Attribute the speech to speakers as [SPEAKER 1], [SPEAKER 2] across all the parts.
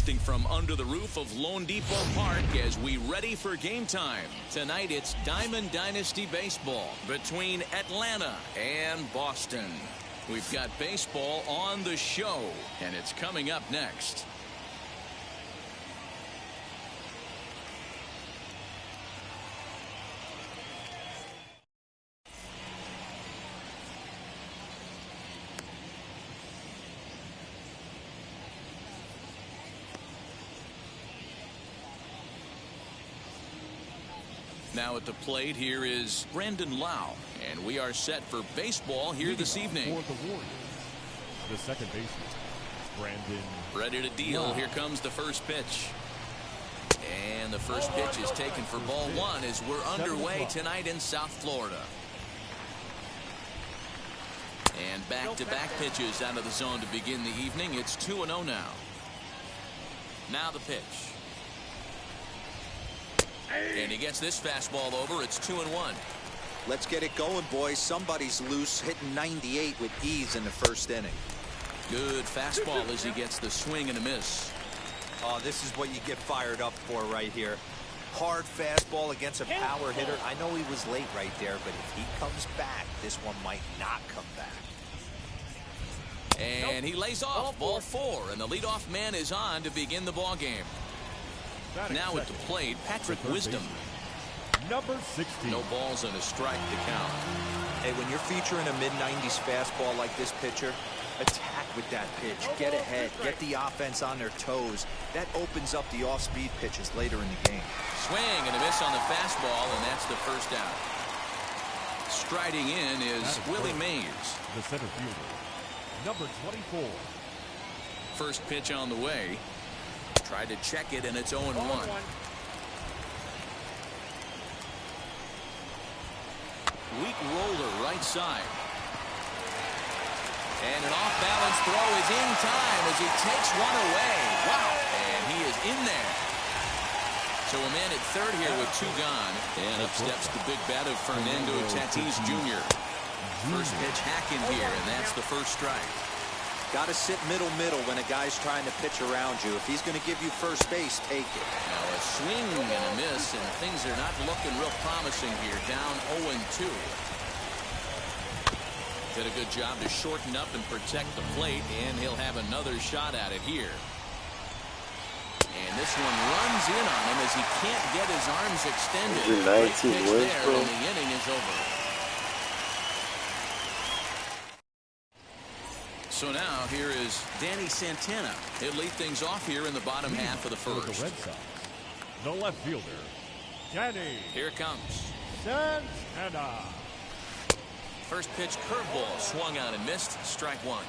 [SPEAKER 1] broadcasting from under the roof of Lone Depot Park as we ready for game time. Tonight it's Diamond Dynasty Baseball between Atlanta and Boston. We've got baseball on the show, and it's coming up next. Now at the plate, here is Brandon Lau, and we are set for baseball here this evening.
[SPEAKER 2] For the Warriors, the second baseman, Brandon
[SPEAKER 1] ready to deal. Lau. Here comes the first pitch. And the first pitch is taken for ball one as we're underway tonight in South Florida. And back-to-back pitches out of the zone to begin the evening. It's 2-0 now. Now the pitch. And he gets this fastball over. It's 2-1.
[SPEAKER 3] Let's get it going, boys. Somebody's loose, hitting 98 with ease in the first inning.
[SPEAKER 1] Good fastball as he gets the swing and a miss.
[SPEAKER 3] Oh, this is what you get fired up for right here. Hard fastball against a power hitter. I know he was late right there, but if he comes back, this one might not come back.
[SPEAKER 1] And he lays off ball four, and the leadoff man is on to begin the ball game. Now at the plate, Patrick Wisdom.
[SPEAKER 2] Number 16.
[SPEAKER 1] No balls and a strike to count.
[SPEAKER 3] Hey, when you're featuring a mid-90s fastball like this pitcher, attack with that pitch. Get ahead. Get the offense on their toes. That opens up the off-speed pitches later in the game.
[SPEAKER 1] Swing and a miss on the fastball, and that's the first out. Striding in is Willie Mays.
[SPEAKER 2] The center fielder, number 24.
[SPEAKER 1] First pitch on the way. Tried to check it, and it's 0-1. Weak roller right side. And an off-balance throw is in time as he takes one away. Wow. And he is in there. So a man at third here with two gone. And up steps the big bat of Fernando Tatis Jr. First pitch hacking here, and that's the first strike.
[SPEAKER 3] Got to sit middle when a guy's trying to pitch around you. If he's going to give you first base, take it.
[SPEAKER 1] Now a swing and a miss, and things are not looking real promising here. Down 0-2. Did a good job to shorten up and protect the plate, and he'll have another shot at it here. And this one runs in on him as he can't get his arms extended. Great pitch there, and the inning is over. So now here is Danny Santana. He'll lead things off here in the bottom half of the first.
[SPEAKER 2] For the Red Sox, the left fielder, Danny.
[SPEAKER 1] Here it comes.
[SPEAKER 2] Santana.
[SPEAKER 1] First pitch curveball swung on and missed. Strike one.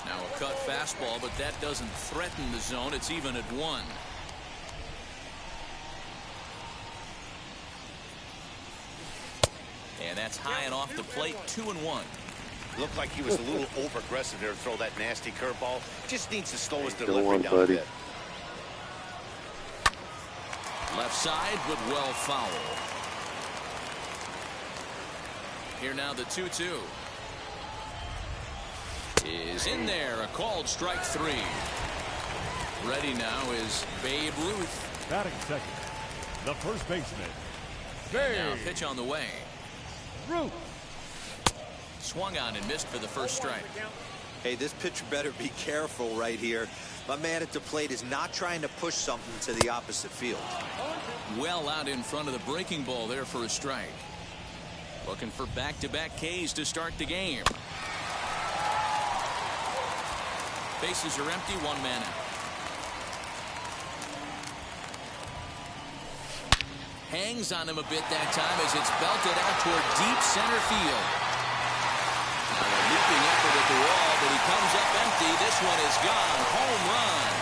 [SPEAKER 1] Now a cut fastball, but that doesn't threaten the zone. It's even at 1. And that's high and off the plate. 2-1.
[SPEAKER 4] Looked like he was a little over-aggressive there to throw that nasty curveball. Just needs to slow his delivery down a bit.
[SPEAKER 1] Left side, but well foul. Here now the 2-2. Is in there. A called strike 3. Ready now is Babe Ruth.
[SPEAKER 2] Batting second, the first baseman,
[SPEAKER 1] Babe. Now pitch on the way.
[SPEAKER 2] Ruth.
[SPEAKER 1] Swung on and missed for the first strike.
[SPEAKER 3] Hey, this pitcher better be careful right here. My man at the plate is not trying to push something to the opposite field.
[SPEAKER 1] Well out in front of the breaking ball there for a strike. Looking for back-to-back Ks to start the game. Bases are empty, one man out. Hangs on him a bit that time as it's belted out toward deep center field. Now a leaping effort at the wall, but he comes up empty. This one is gone. Home run.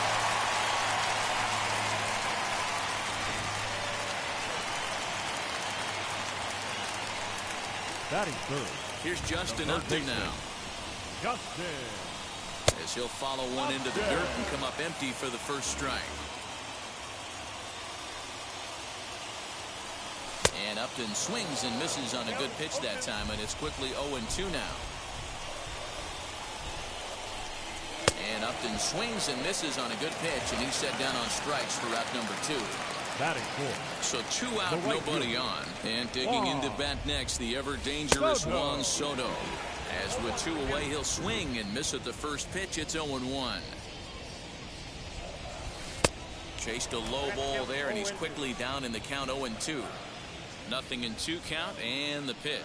[SPEAKER 2] Batting third.
[SPEAKER 1] Here's Justin Upton now.
[SPEAKER 2] Justin.
[SPEAKER 1] As he'll follow one into the dirt and come up empty for the first strike. And Upton swings and misses on a good pitch that time, and it's quickly 0-2 now. Upton swings and misses on a good pitch, and he's set down on strikes for out number 2.
[SPEAKER 2] Batting four.
[SPEAKER 1] So 2 out, nobody on. And digging into bat next, the ever-dangerous Juan Soto. As with 2 away, he'll swing and miss at the first pitch. It's 0-1. Chased a low ball there, and he's quickly down in the count 0-2. 0-2 count, and the pitch.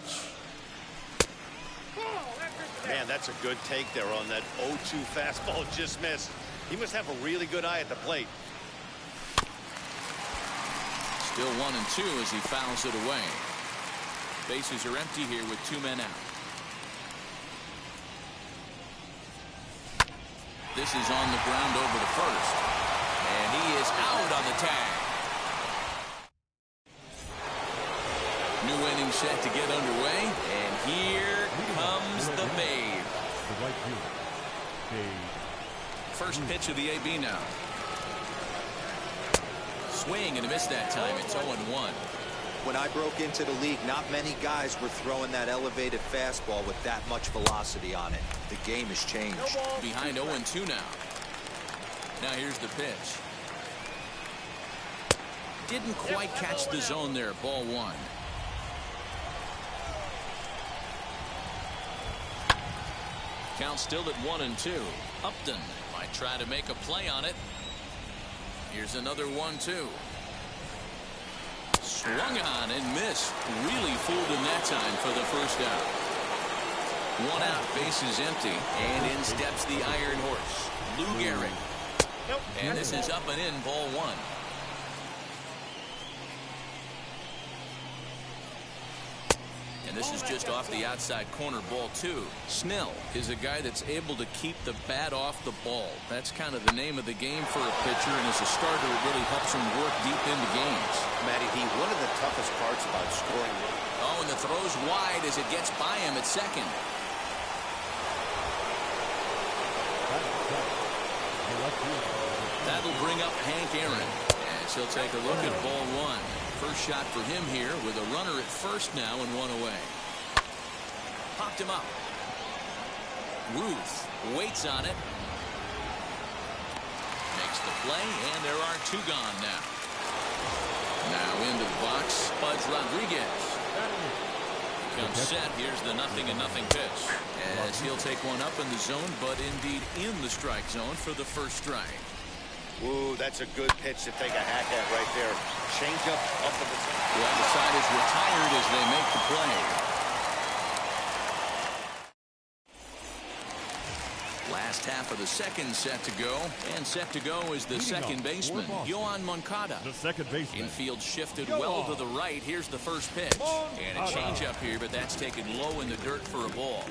[SPEAKER 4] Man, that's a good take there on that 0-2 fastball. Just missed. He must have a really good eye at the plate.
[SPEAKER 1] Still 1-2 as he fouls it away. Bases are empty here with 2 men out. This is on the ground over to first. And he is out on the tag. New inning set to get underway. And here comes the Babe.
[SPEAKER 2] The right fielder, Babe.
[SPEAKER 1] First pitch of the AB now. Swing and a miss that time. It's 0-1.
[SPEAKER 3] When I broke into the league, not many guys were throwing that elevated fastball with that much velocity on it. The game has changed.
[SPEAKER 1] Behind 0-2 now. Now here's the pitch. Didn't quite catch the zone there. Ball 1. Count still at 1-2. Upton might try to make a play on it. Here's another 1-2. Swung on and missed. Really fooled him that time for the first out. 1 out, bases empty, and in steps the Iron Horse, Lou Gehrig. And this is up and in, ball 1. And this is just off the outside corner, ball 2. Snell is a guy that's able to keep the bat off the ball. That's kind of the name of the game for a pitcher, and as a starter, it really helps him work deep into games.
[SPEAKER 4] Matty D, one of the toughest parts about scoring.
[SPEAKER 1] Oh, and the throw's wide as it gets by him at second. That'll bring up Hank Aaron, as he'll take a look at ball 1. First shot for him here with a runner at first now and 1 away. Popped him up. Ruth waits on it. Makes the play, and there are 2 gone now. Now into the box, Pudge Rodriguez. Comes set. Here's the 0-0 pitch. As he'll take one up in the zone, but indeed in the strike zone for the first strike.
[SPEAKER 4] Ooh, that's a good pitch to take a hack at right there. Change up in the zone.
[SPEAKER 1] The other side is retired as they make the play. Last half of the second set to go, and set to go is the second baseman, Yoan Moncada.
[SPEAKER 2] The second baseman.
[SPEAKER 1] Infield shifted well to the right. Here's the first pitch. And a changeup here, but that's taken low in the dirt for a ball.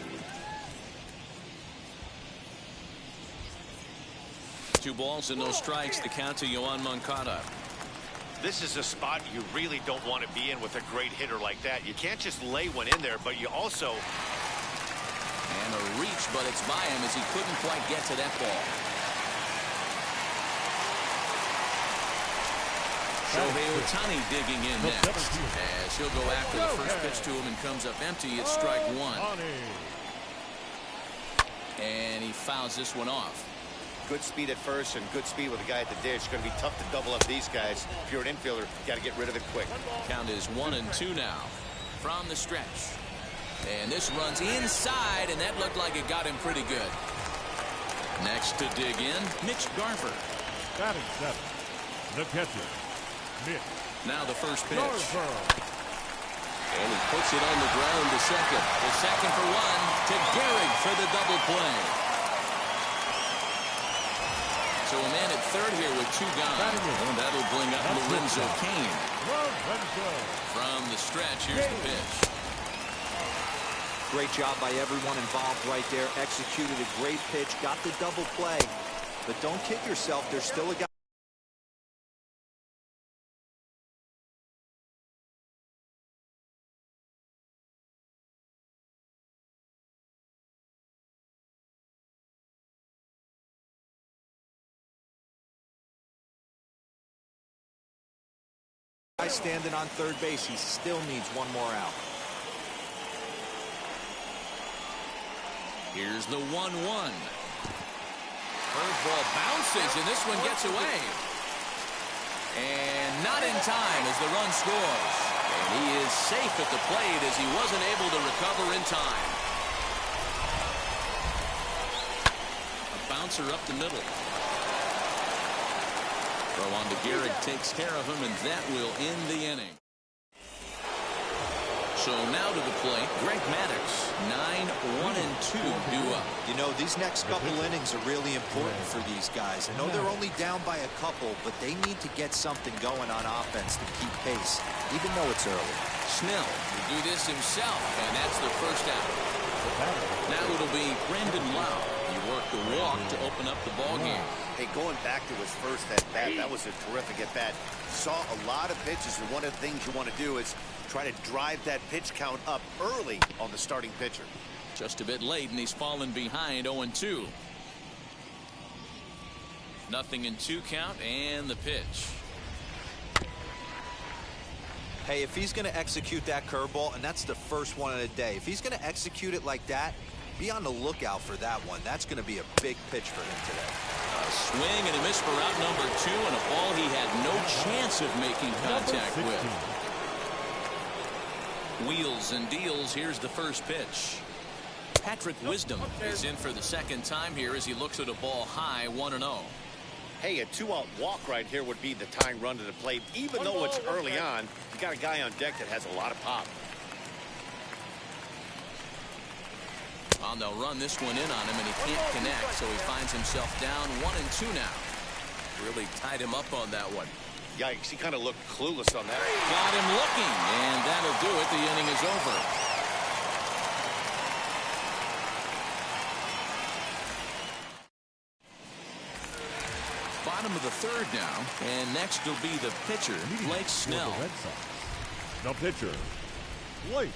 [SPEAKER 1] 2 balls and no strikes. The count to Yoan Moncada.
[SPEAKER 4] This is a spot you really don't want to be in with a great hitter like that. You can't just lay one in there, but you also...
[SPEAKER 1] And a reach, but it's by him as he couldn't quite get to that ball. Shohei Ohtani digging in next. As he'll go after the first pitch to him and comes up empty. It's strike 1. And he fouls this one off.
[SPEAKER 4] Good speed at first and good speed with a guy at the ditch. Going to be tough to double up these guys. If you're an infielder, you got to get rid of it quick.
[SPEAKER 1] Count is 1-2 now from the stretch. And this runs inside, and that looked like it got him pretty good. Next to dig in, Mitch Garver.
[SPEAKER 2] Batting 7. The catcher, Mitch.
[SPEAKER 1] Now the first pitch.
[SPEAKER 2] Garver.
[SPEAKER 1] And he puts it on the ground to second. The second for 1 to Gehrig for the double play. So a man at third here with 2 gone. And that'll bring up Lorenzo Cain. From the stretch, here's the pitch.
[SPEAKER 3] Great job by everyone involved right there. Executed a great pitch, got the double play. But don't kid yourself, there's still a guy. Standing on third base, he still needs 1 more out.
[SPEAKER 1] Here's the 1-1. Curveball bounces, and this one gets away. And not in time as the run scores. And he is safe at the plate as he wasn't able to recover in time. A bouncer up the middle. Throw on to Gehrig, takes care of him, and that will end the inning. So now to the plate, Greg Maddux, 9-1-2 due up.
[SPEAKER 3] You know, these next couple innings are really important for these guys. I know they're only down by a couple, but they need to get something going on offense to keep pace, even though it's early.
[SPEAKER 1] Snell will do this himself, and that's the first out. Now it'll be Brendan Lau. He worked the walk to open up the ball game.
[SPEAKER 4] Hey, going back to his first at-bat, that was a terrific at-bat. Saw a lot of pitches, and one of the things you want to do is try to drive that pitch count up early on the starting pitcher.
[SPEAKER 1] Just a bit late, and he's fallen behind 0-2. 0-2 count, and the pitch.
[SPEAKER 3] Hey, if he's going to execute that curveball, and that's the first one of the day, if he's going to execute it like that, be on the lookout for that one. That's going to be a big pitch for him today.
[SPEAKER 1] A swing and a miss for out number 2, and a ball he had no chance of making contact with. Wheels and deals. Here's the first pitch. Patrick Wisdom is in for the second time here as he looks at a ball high, 1-0.
[SPEAKER 4] Hey, a 2-out walk right here would be the tying run to the plate. Even though it's early on, you got a guy on deck that has a lot of pop.
[SPEAKER 1] And they'll run this one in on him, and he can't connect, so he finds himself down 1-2 now. Really tied him up on that one.
[SPEAKER 4] Yikes, he kind of looked clueless on that.
[SPEAKER 1] Got him looking, and that'll do it. The inning is over. Bottom of the third now, and next will be the pitcher, Blake Snell.
[SPEAKER 2] The Red Sox. The pitcher, Blake.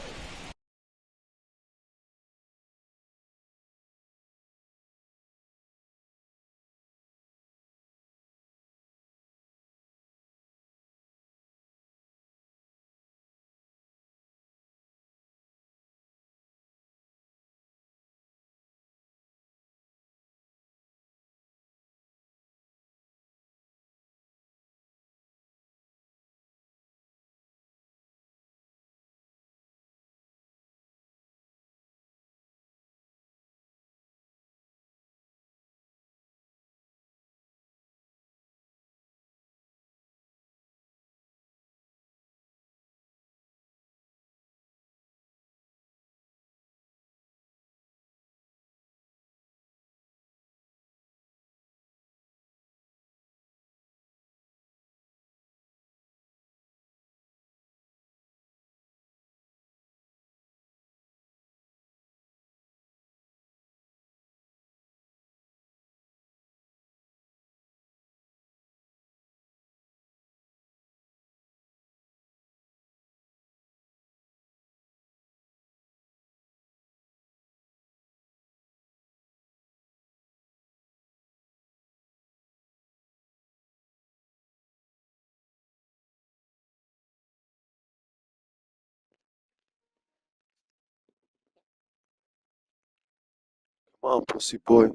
[SPEAKER 5] Come on, pussy boy.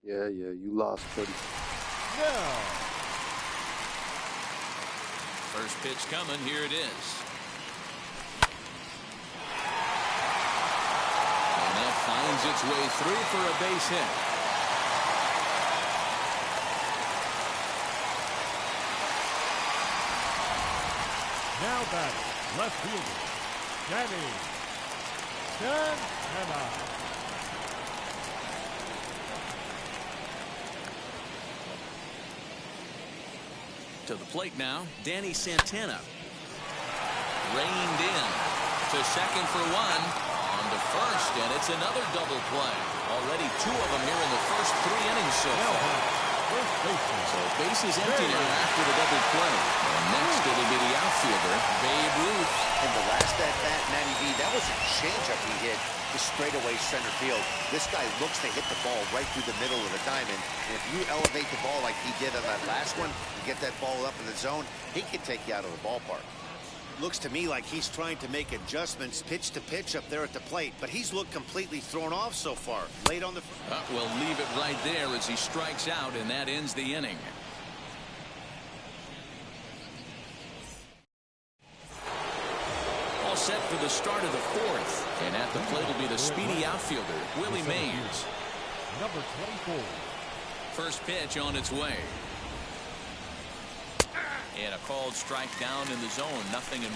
[SPEAKER 5] Yeah, you lost, buddy.
[SPEAKER 2] Now,
[SPEAKER 1] First pitch coming. Here it is. And that finds its way through for a base hit.
[SPEAKER 2] now batting, left fielder, Danny Santana.
[SPEAKER 1] To the plate now, Danny Santana. Reined in to second for one. On to first, and it's another double play. Already 2 of them here in the first 3 innings so far.
[SPEAKER 2] First baseman.
[SPEAKER 1] So base is empty now after the double play. And next it'll be the outfielder, Babe Ruth.
[SPEAKER 4] In the last at-bat, Matty V, that was a changeup he hit to straightaway center field. This guy looks to hit the ball right through the middle of the diamond. And if you elevate the ball like he did on that last one, and get that ball up in the zone, he can take you out of the ballpark. Looks to me like he's trying to make adjustments pitch to pitch up there at the plate, but he's looked completely thrown off so far. Late on the...
[SPEAKER 1] We'll leave it right there as he strikes out, and that ends the inning. All set for the start of the fourth. And at the plate will be the speedy outfielder, Willie Mays.
[SPEAKER 2] Number 24.
[SPEAKER 1] First pitch on its way. And a called strike down in the zone, 0-1.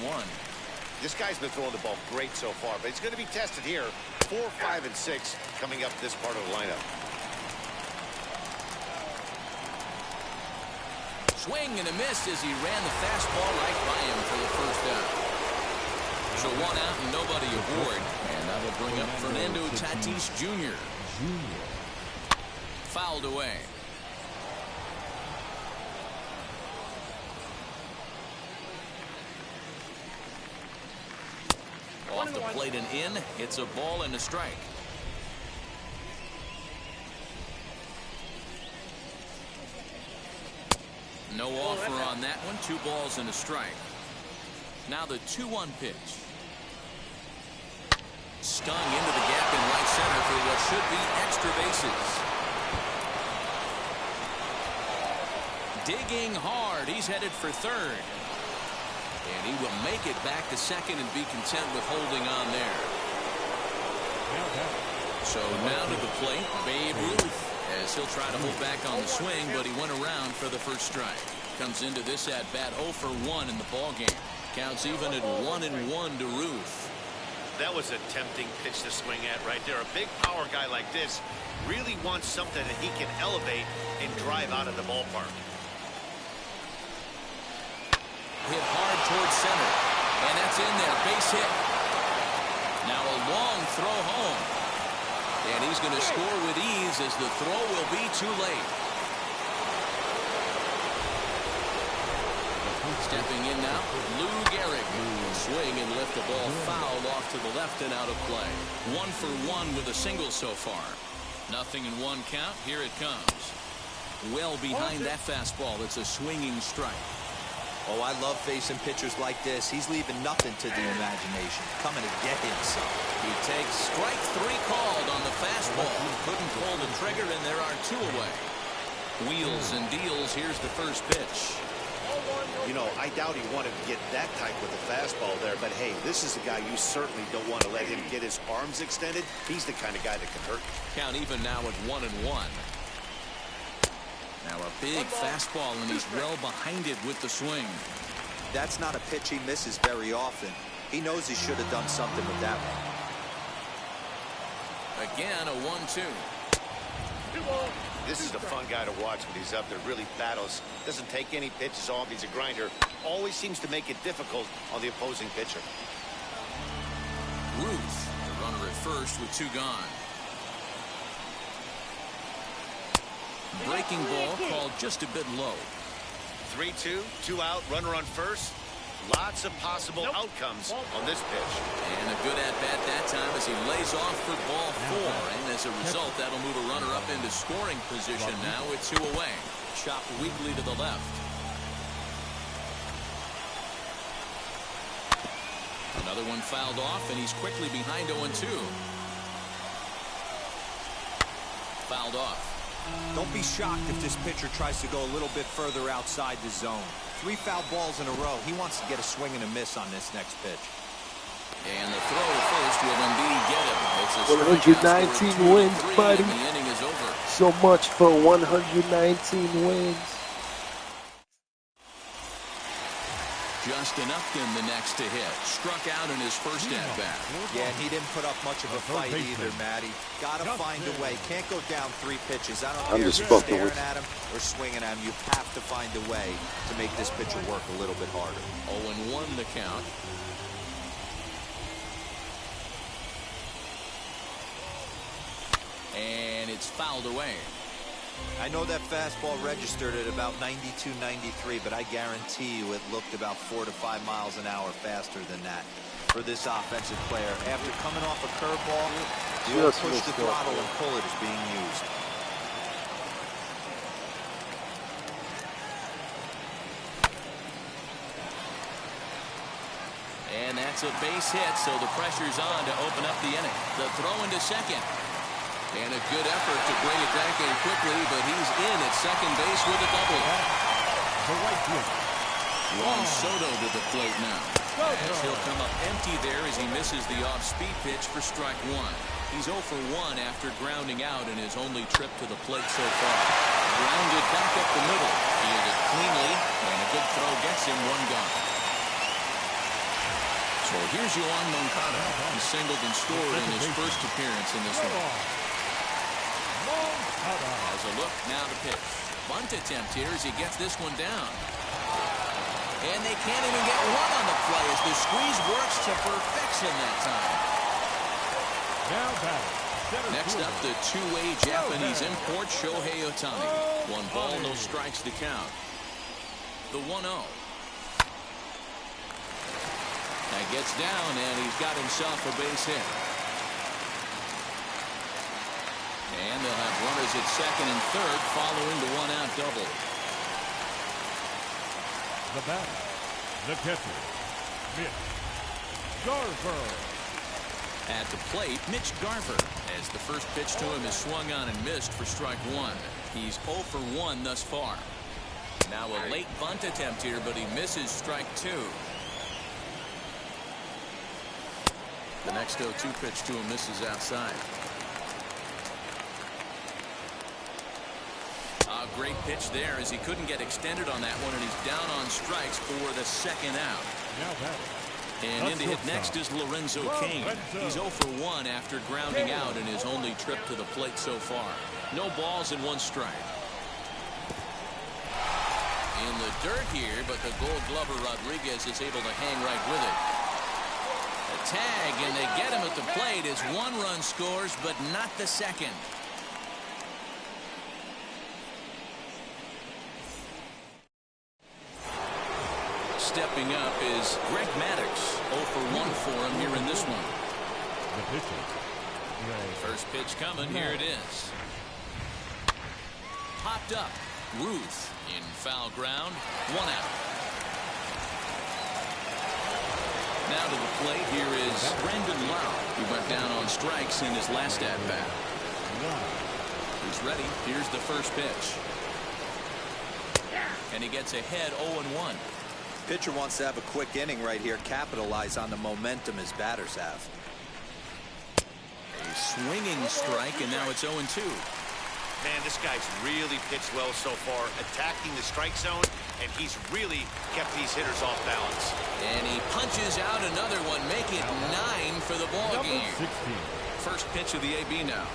[SPEAKER 4] This guy's been throwing the ball great so far, but he's going to be tested here. 4, 5, and 6 coming up this part of the lineup.
[SPEAKER 1] Swing and a miss as he ran the fastball right by him for the first out. So 1 out and nobody aboard. And that'll bring up Fernando Tatis Jr. Fouled away. Off the plate and in. It's a ball and a strike. No offer on that one. 2 balls and a strike. Now the 2-1 pitch. Stung into the gap in right center for what should be extra bases. Digging hard. He's headed for third. And he will make it back to second and be content with holding on there. So now to the plate, Babe Ruth, as he'll try to hold back on the swing, but he went around for the first strike. Comes into this at-bat 0 for 1 in the ballgame. Counts even at 1-1 to Ruth.
[SPEAKER 4] That was a tempting pitch to swing at right there. A big power guy like this really wants something that he can elevate and drive out of the ballpark.
[SPEAKER 1] Hit hard towards center, and that's in there. Base hit. Now a long throw home, and he's going to score with ease as the throw will be too late. Stepping in now, Lou Gehrig. Swing and lift the ball foul off to the left and out of play. 1 for 1 with a single so far. 0-1 count. Here it comes. Well behind that fastball. It's a swinging strike.
[SPEAKER 3] Oh, I love facing pitchers like this. He's leaving nothing to the imagination. Coming to get him some.
[SPEAKER 1] He takes strike 3 called on the fastball. Couldn't pull the trigger, and there are 2 away. Wheels and deals. Here's the first pitch.
[SPEAKER 4] You know, I doubt he wanted to get that type with the fastball there, but hey, this is a guy you certainly don't want to let him get his arms extended. He's the kind of guy that can hurt you.
[SPEAKER 1] Count even now at 1-1. Now a big fastball, and he's well behind it with the swing.
[SPEAKER 3] That's not a pitch he misses very often. He knows he should have done something with that one.
[SPEAKER 1] Again, a 1-2.
[SPEAKER 4] This is a fun guy to watch when he's up there. Really battles. Doesn't take any pitches off. He's a grinder. Always seems to make it difficult on the opposing pitcher.
[SPEAKER 1] Ruth, the runner at first with 2 gone. Breaking ball called just a bit low.
[SPEAKER 4] 3-2, 2 out, runner on first. Lots of possible outcomes on this pitch.
[SPEAKER 1] And a good at-bat that time as he lays off for ball 4. And as a result, that'll move a runner up into scoring position now with 2 away. Chopped weakly to the left. Another one fouled off, and he's quickly behind 0-2. Fouled off.
[SPEAKER 3] Don't be shocked if this pitcher tries to go a little bit further outside the zone. 3 foul balls in a row. He wants to get a swing and a miss on this next pitch.
[SPEAKER 1] And the throw to first will indeed get him. It's a
[SPEAKER 5] 119 wins, buddy.
[SPEAKER 1] The inning is over.
[SPEAKER 5] So much for 119 wins.
[SPEAKER 1] Justin Upton the next to hit. Struck out in his first at-bat.
[SPEAKER 3] Yeah, and he didn't put up much of a fight either, Matty. Gotta find a way. Can't go down 3 pitches. I don't care if you're staring at him or swinging at him. You have to find a way to make this pitcher work a little bit harder.
[SPEAKER 1] 0-1 the count. And it's fouled away.
[SPEAKER 3] I know that fastball registered at about 92, 93, but I guarantee you it looked about 4 to 5 miles an hour faster than that for this offensive player. After coming off a curveball, the old push the throttle and pull it is being used.
[SPEAKER 1] And that's a base hit, so the pressure's on to open up the inning. The throw into second. And a good effort to bring it back in quickly, but he's in at second base with a double.
[SPEAKER 2] The right field.
[SPEAKER 1] Juan Soto to the plate now. As he'll come up empty there as he misses the off-speed pitch for strike one. He's 0 for 1 after grounding out in his only trip to the plate so far. Grounded back up the middle. He hit it cleanly, and a good throw gets him one gone. So here's Yoan Moncada. He singled and scored in his first appearance in this one. As a look, now the pitch. Bunt attempt here as he gets this one down. And they can't even get one on the play as the squeeze works to perfection that time. Next up, the two-way Japanese import, Shohei Ohtani. 1 ball, no strikes to count. The 1-0. That gets down, and he's got himself a base hit. And they'll have runners at second and third following the 1-out double.
[SPEAKER 2] The batter, the catcher, Mitch Garver.
[SPEAKER 1] At the plate, Mitch Garver, as the first pitch to him is swung on and missed for strike one. He's 0 for 1 thus far. Now a late bunt attempt here, but he misses strike two. The next 0-2 pitch to him misses outside. A great pitch there as he couldn't get extended on that one, and he's down on strikes for the second out. And in to hit next is Lorenzo Cain. He's 0 for 1 after grounding out in his only trip to the plate so far. No balls and 1 strike. In the dirt here, but the Gold Glover Rodriguez is able to hang right with it. A tag, and they get him at the plate as 1 run scores, but not the second. Stepping up is Greg Maddux. 0 for 1 for him here in this one.
[SPEAKER 2] The pitcher.
[SPEAKER 1] First pitch coming. Here it is. Popped up. Ruth in foul ground. 1 out. Now to the plate. Here is Brandon Lau. He went down on strikes in his last at bat. He's ready. Here's the first pitch. And he gets ahead 0-1.
[SPEAKER 3] Pitcher wants to have a quick inning right here, capitalize on the momentum his batters have.
[SPEAKER 1] A swinging strike, and now it's 0-2.
[SPEAKER 4] Man, this guy's really pitched well so far, attacking the strike zone, and he's really kept these hitters off balance.
[SPEAKER 1] And he punches out another one, make it 9 for the ball game.
[SPEAKER 2] 16.
[SPEAKER 1] First pitch of the AB now.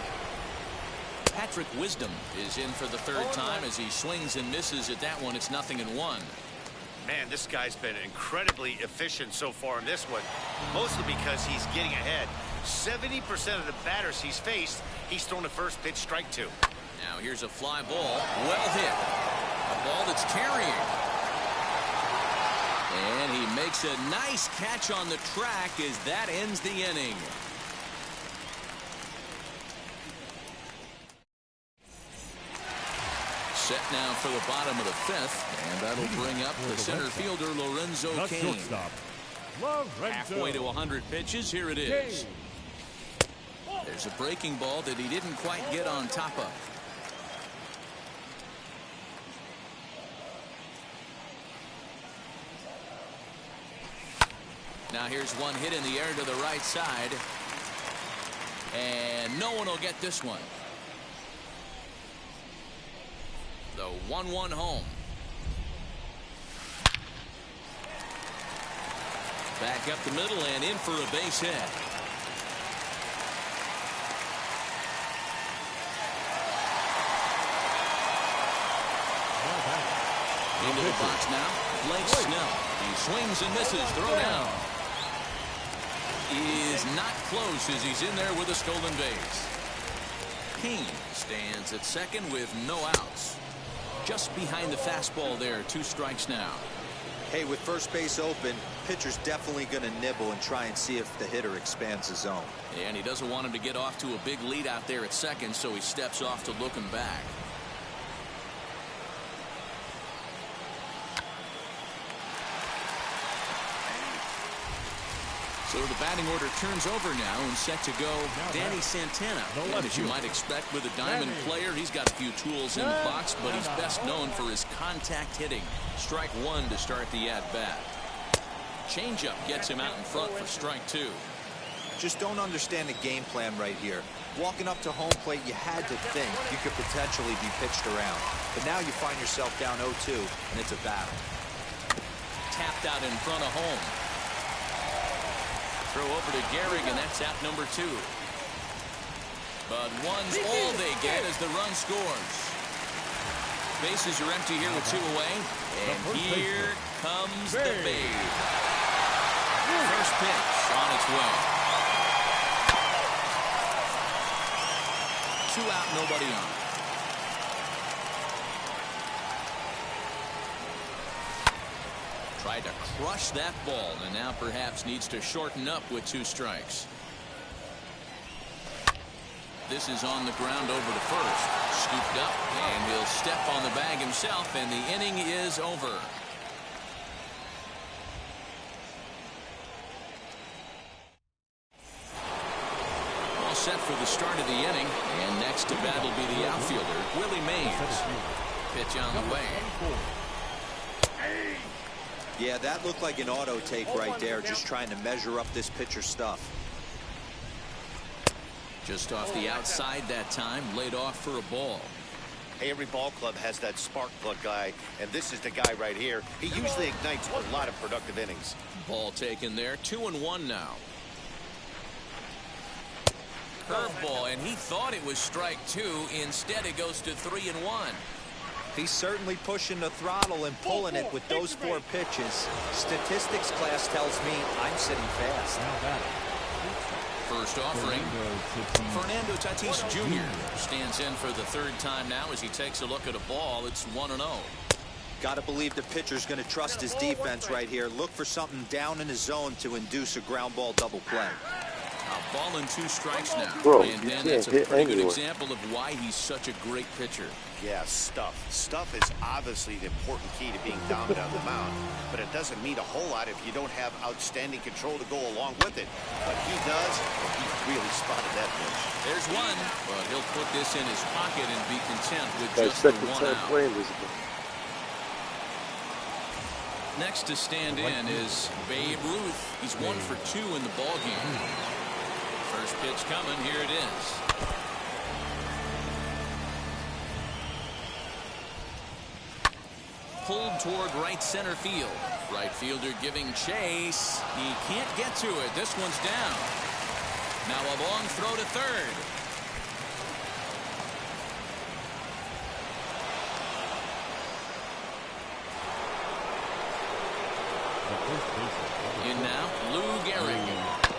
[SPEAKER 1] Patrick Wisdom is in for the third time as he swings and misses at that one. It's 0-1.
[SPEAKER 4] Man, this guy's been incredibly efficient so far in this one, mostly because he's getting ahead. 70% of the batters he's faced, he's thrown a first pitch strike to.
[SPEAKER 1] Now here's a fly ball, well hit. A ball that's carrying. And he makes a nice catch on the track as that ends the inning. Set now for the bottom of the 5th, and that'll bring up the center fielder, Lorenzo Cain. Halfway to 100 pitches, here it is. There's a breaking ball that he didn't quite get on top of. Now here's one hit in the air to the right side, and no one will get this one. The 1-1 home. Back up the middle and in for a base hit. Into the box now, Blake Snell. He swings and misses. Throw down. Is not close as he's in there with a stolen base. Kane stands at second with no outs. Just behind the fastball there. 2 strikes now.
[SPEAKER 3] Hey, with first base open, pitcher's definitely going to nibble and try and see if the hitter expands the zone.
[SPEAKER 1] And he doesn't want him to get off to a big lead out there at second, so he steps off to look him back. So the batting order turns over now and set to go Danny Santana. And as you might expect with a diamond player, he's got a few tools in the box, but he's best known for his contact hitting. Strike 1 to start the at-bat. Changeup gets him out in front for strike 2.
[SPEAKER 3] Just don't understand the game plan right here. Walking up to home plate, you had to think you could potentially be pitched around. But now you find yourself down 0-2, and it's a battle.
[SPEAKER 1] Tapped out in front of home. Throw over to Gehrig, and that's out number 2. But one's all they get as the run scores. Bases are empty here with 2 away. And here comes the fade. First pitch on its way. 2 out, nobody on. Tried to crush that ball, and now perhaps needs to shorten up with 2 strikes. This is on the ground over to first. Scooped up, and he'll step on the bag himself, and the inning is over. All set for the start of the inning, and next to bat will be the outfielder, Willie Mays. Pitch on the way.
[SPEAKER 3] Yeah, that looked like an auto take right there, just trying to measure up this pitcher's stuff.
[SPEAKER 1] Just off the outside that time, laid off for a ball.
[SPEAKER 4] Hey, every ball club has that spark plug guy, and this is the guy right here. He usually ignites a lot of productive innings.
[SPEAKER 1] Ball taken there, 2-1 now. Curveball, and he thought it was strike 2. Instead, it goes to 3-1.
[SPEAKER 3] He's certainly pushing the throttle and pulling it with those 4 pitches. Statistics class tells me I'm sitting fast.
[SPEAKER 1] First offering, Fernando Tatis Jr. stands in for the 3rd time now as he takes a look at a ball. It's 1-0.
[SPEAKER 3] Got to believe the pitcher's going to trust his defense right here. Look for something down in his zone to induce a ground ball double play.
[SPEAKER 1] A ball and 2 strikes now.
[SPEAKER 5] Bro,
[SPEAKER 1] and then that's a pretty good example of why he's such a great pitcher.
[SPEAKER 4] Yeah, stuff. Stuff is obviously the important key to being dominant on the mound, but it doesn't mean a whole lot if you don't have outstanding control to go along with it. But he does, and he really spotted that pitch.
[SPEAKER 1] There's one, but he'll put this in his pocket and be content with just the 1 out. Next to stand in is Babe Ruth. He's 1 for 2 in the ballgame. First pitch coming. Here it is. Pulled toward right center field. Right fielder giving chase. He can't get to it. This one's down. Now a long throw to third. In now, Lou Gehrig.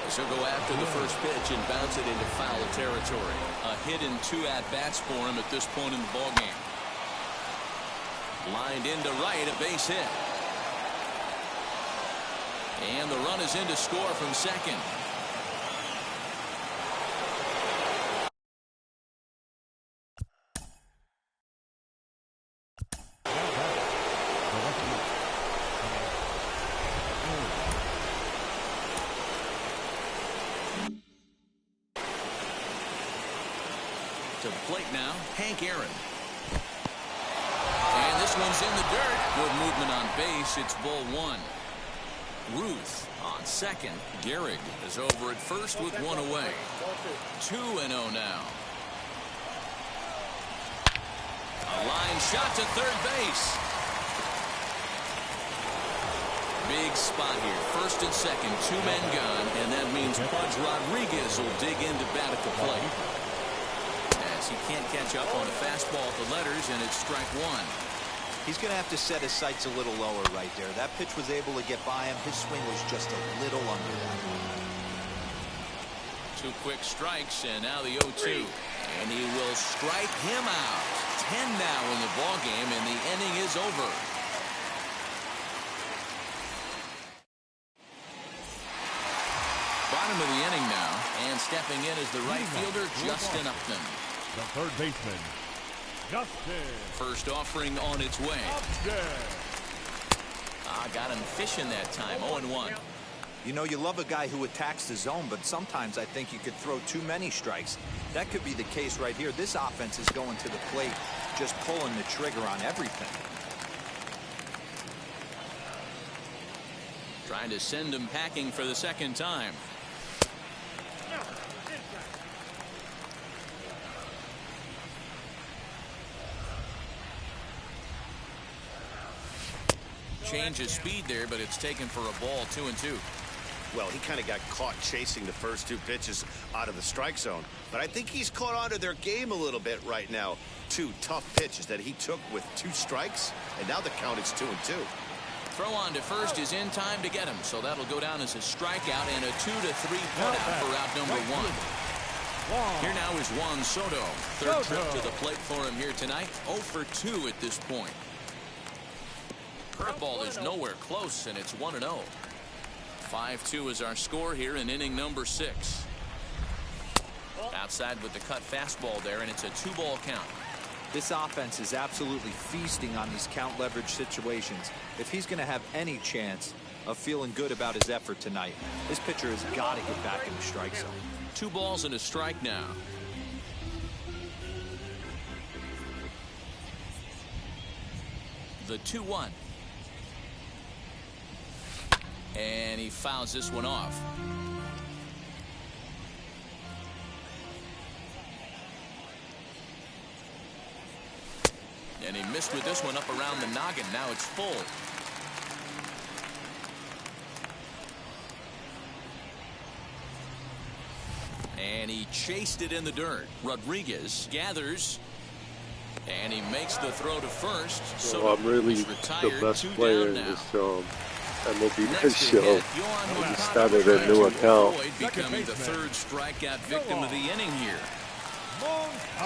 [SPEAKER 1] So go after the first pitch and bounce it into foul territory. A hit and 2 at-bats for him at this point in the ballgame. Lined into right, a base hit. And the run is in to score from second. To the plate now, Hank Aaron. And this one's in the dirt. Good movement on base. It's ball 1. Ruth on second. Gehrig is over at first with 1 away. 2-0 now. A line shot to third base. Big spot here. First and second, 2 men gone, and that means Pudge Rodriguez will dig in to bat at the plate. As he can't catch up on a fastball at the letters, and it's strike 1.
[SPEAKER 3] He's going to have to set his sights a little lower right there. That pitch was able to get by him. His swing was just a little under that.
[SPEAKER 1] 2 quick strikes, and now the 0-2. And he will strike him out. 10 now in the ball game, and the inning is over. Bottom of the inning now, and stepping in is the right fielder, Justin Upton.
[SPEAKER 2] The third baseman, Justin.
[SPEAKER 1] First offering on its way. Got him fishing that time. 0-1.
[SPEAKER 3] You know, you love a guy who attacks the zone, but sometimes I think you could throw too many strikes. That could be the case right here. This offense is going to the plate, just pulling the trigger on everything.
[SPEAKER 1] Trying to send him packing for the second time. Change of speed there, but it's taken for a ball. 2-2.
[SPEAKER 6] Well, he kind of got caught chasing the first two pitches out of the strike zone. But I think he's caught on to their game a little bit right now. Two tough pitches that he took with 2 strikes, and now the count is 2-2.
[SPEAKER 1] Throw on to first is in time to get him, so that'll go down as a strikeout and a 2-3 putout for out number 1. Here now is Juan Soto. Third trip to the plate for him here tonight. 0 for 2 at this point. Curveball is nowhere close, and it's 1-0. 5-2 is our score here in inning number 6. Outside with the cut fastball there, and it's a 2-ball count.
[SPEAKER 3] This offense is absolutely feasting on these count leverage situations. If he's going to have any chance of feeling good about his effort tonight, this pitcher has got to get back in the strike zone.
[SPEAKER 1] 2 balls and a strike now. The 2-1. And he fouls this one off. And he missed with this one up around the noggin. Now it's full. And he chased it in the dirt. Rodriguez gathers. And he makes the throw to first.
[SPEAKER 5] So I'm really the best player in this MLB The Show. I just started a new account.
[SPEAKER 1] Becoming the 3rd strikeout victim of the inning here.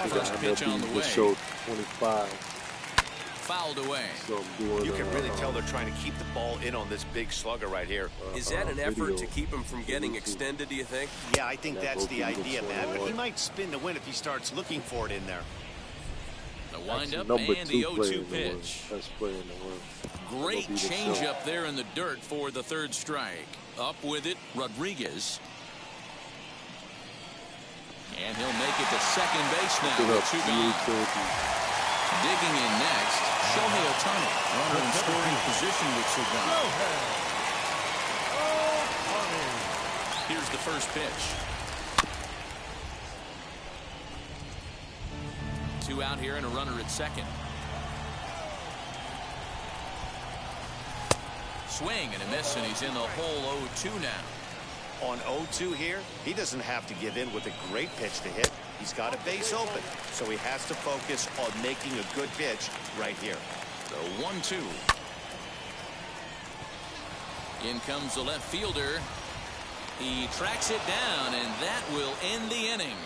[SPEAKER 5] First pitch on the way. Show 25.
[SPEAKER 1] Fouled away.
[SPEAKER 5] So I'm doing,
[SPEAKER 6] you can really tell they're trying to keep the ball in on this big slugger right here.
[SPEAKER 7] Is that an effort to keep him from getting extended, do you think?
[SPEAKER 6] Yeah, I think that's the idea, man. But he might spin the win if he starts looking for it in there.
[SPEAKER 1] The windup and the 0-2 pitch.
[SPEAKER 5] Best player in the world.
[SPEAKER 1] Great changeup there in the dirt for the 3rd strike. Up with it, Rodriguez. And he'll make it to second base now with 2 gone. Digging in next, Shohei Ohtani. Runner in scoring position with 2 gone. Here's the first pitch. 2 out here and a runner at second. Swing and a miss, and he's in the hole. 0-2 now.
[SPEAKER 6] On 0-2 here, he doesn't have to give in with a great pitch to hit. He's got a base open, so he has to focus on making a good pitch right here.
[SPEAKER 1] The 1-2. In comes the left fielder. He tracks it down, and that will end the inning.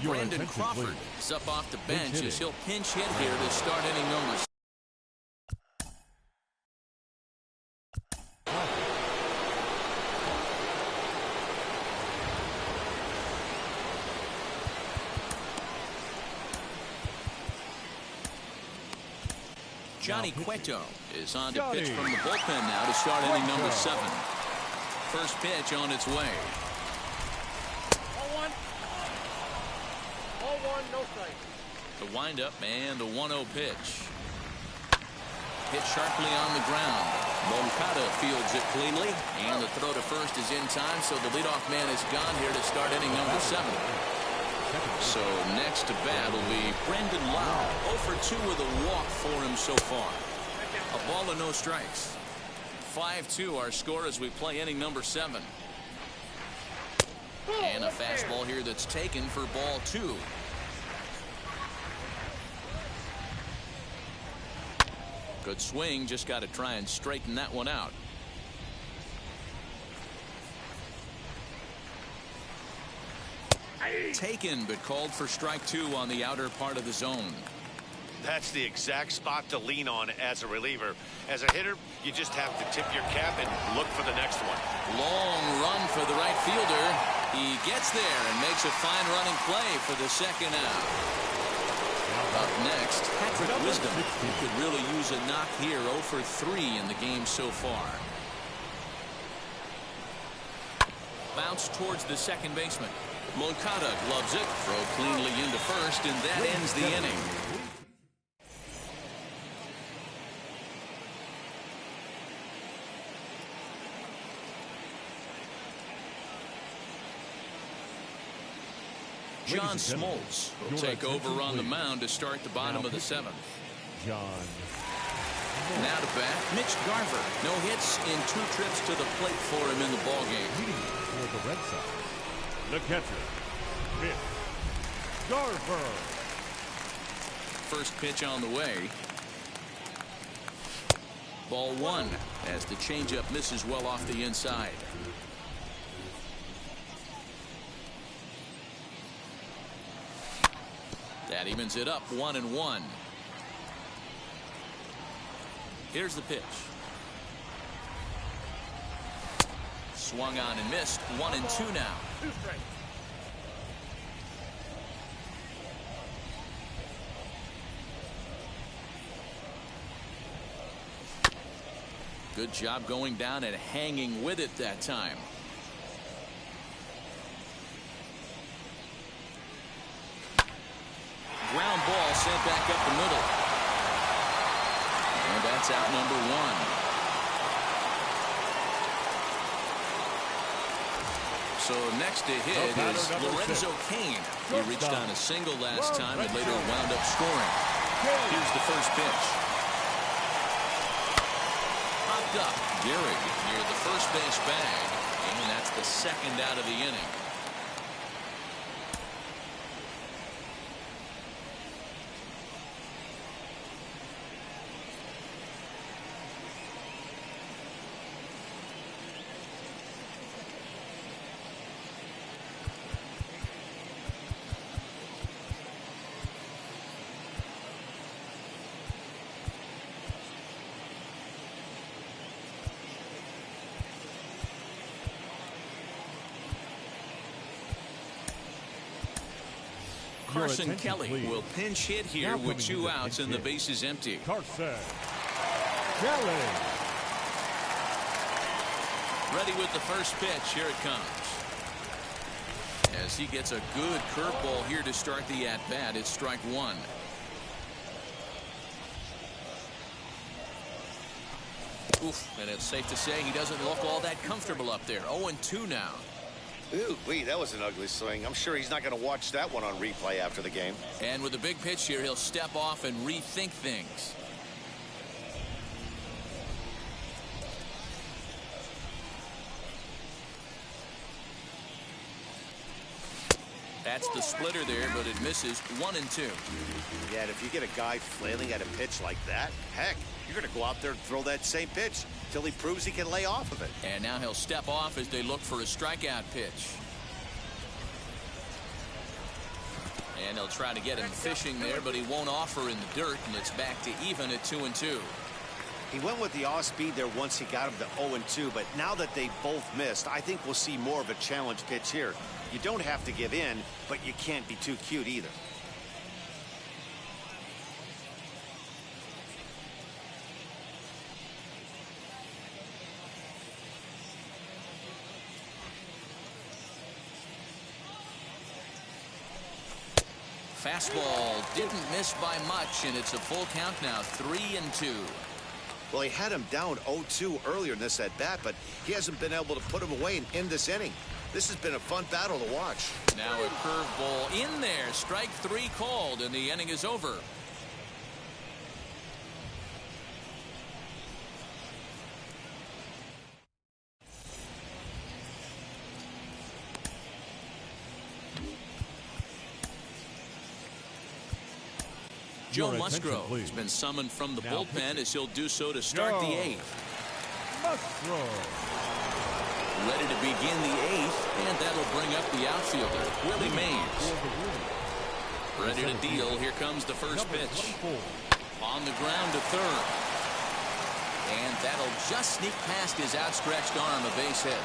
[SPEAKER 1] Brandon Crawford is up off the bench as he'll pinch hit here to start inning number 6. Johnny Cueto is on to pitch from the bullpen now to start inning number 7. First pitch on its way. The windup and the 1-0 pitch. Hit sharply on the ground. Moncada fields it cleanly, and the throw to first is in time, so the leadoff man is gone here to start inning number 7. So next to bat will be Brendan Lau. 0 for 2 with a walk for him so far. A ball and no strikes. 5-2 our score as we play inning number 7. And a fastball here that's taken for ball 2. Good swing, just got to try and straighten that one out. Taken, but called for strike 2 on the outer part of the zone.
[SPEAKER 6] That's the exact spot to lean on as a reliever. As a hitter, you just have to tip your cap and look for the next one.
[SPEAKER 1] Long run for the right fielder. He gets there and makes a fine running play for the second out. Up next, Patrick Wisdom, who could really use a knock here. 0 for 3 in the game so far. Bounce towards the second baseman. Moncada gloves it, throw cleanly into first, and that ends the inning. John Smoltz will take over on the mound to start the bottom of the 7th.
[SPEAKER 2] John.
[SPEAKER 1] Now to bat, Mitch Garver. No hits in 2 trips to the plate for him in the ballgame.
[SPEAKER 2] For the Red Sox, the catcher, Mitch Garver.
[SPEAKER 1] First pitch on the way. Ball 1 as the changeup misses well off the inside. That evens it up 1-1. Here's the pitch. Swung on and missed. 1-2 now. Good job going down and hanging with it that time. Ground ball sent back up the middle. And that's out number 1. So next to hit is Lorenzo Cain. He reached on a single last time and later wound up scoring. Here's the first pitch. Popped up. Gehrig near the first base bag. And that's the second out of the inning. Carson Kelly will pinch hit here with 2 outs and the base is empty.
[SPEAKER 2] Carson Kelly.
[SPEAKER 1] Ready with the first pitch. Here it comes. As he gets a good curveball here to start the at-bat, it's strike 1. Oof, and it's safe to say he doesn't look all that comfortable up there. 0-2 now.
[SPEAKER 6] Ooh, wee, that was an ugly swing. I'm sure he's not going to watch that one on replay after the game.
[SPEAKER 1] And with a big pitch here, he'll step off and rethink things. That's the splitter there, but it misses. 1-2.
[SPEAKER 6] Yeah, and if you get a guy flailing at a pitch like that, heck, you're going to go out there and throw that same pitch till he proves he can lay off of it.
[SPEAKER 1] And now he'll step off as they look for a strikeout pitch. And they'll try to get him fishing there, but he won't offer in the dirt, and it's back to even at 2-2.
[SPEAKER 6] He went with the off speed there once he got him to 0-2, but now that they both missed, I think we'll see more of a challenge pitch here. You don't have to give in, but you can't be too cute either.
[SPEAKER 1] Fastball didn't miss by much, and it's a full count now, 3-2.
[SPEAKER 6] Well, he had him down 0-2 earlier in this at-bat, but he hasn't been able to put him away and end this inning. This has been a fun battle to watch.
[SPEAKER 1] Now a curveball in there. Strike 3 called, and the inning is over. Joe Musgrove has been summoned from the bullpen as he'll do so to start the 8th. Ready to begin the 8th, and that'll bring up the outfielder, Willie Mays. Ready to deal. Here comes the first pitch. On the ground to third. And that'll just sneak past his outstretched arm, a base hit.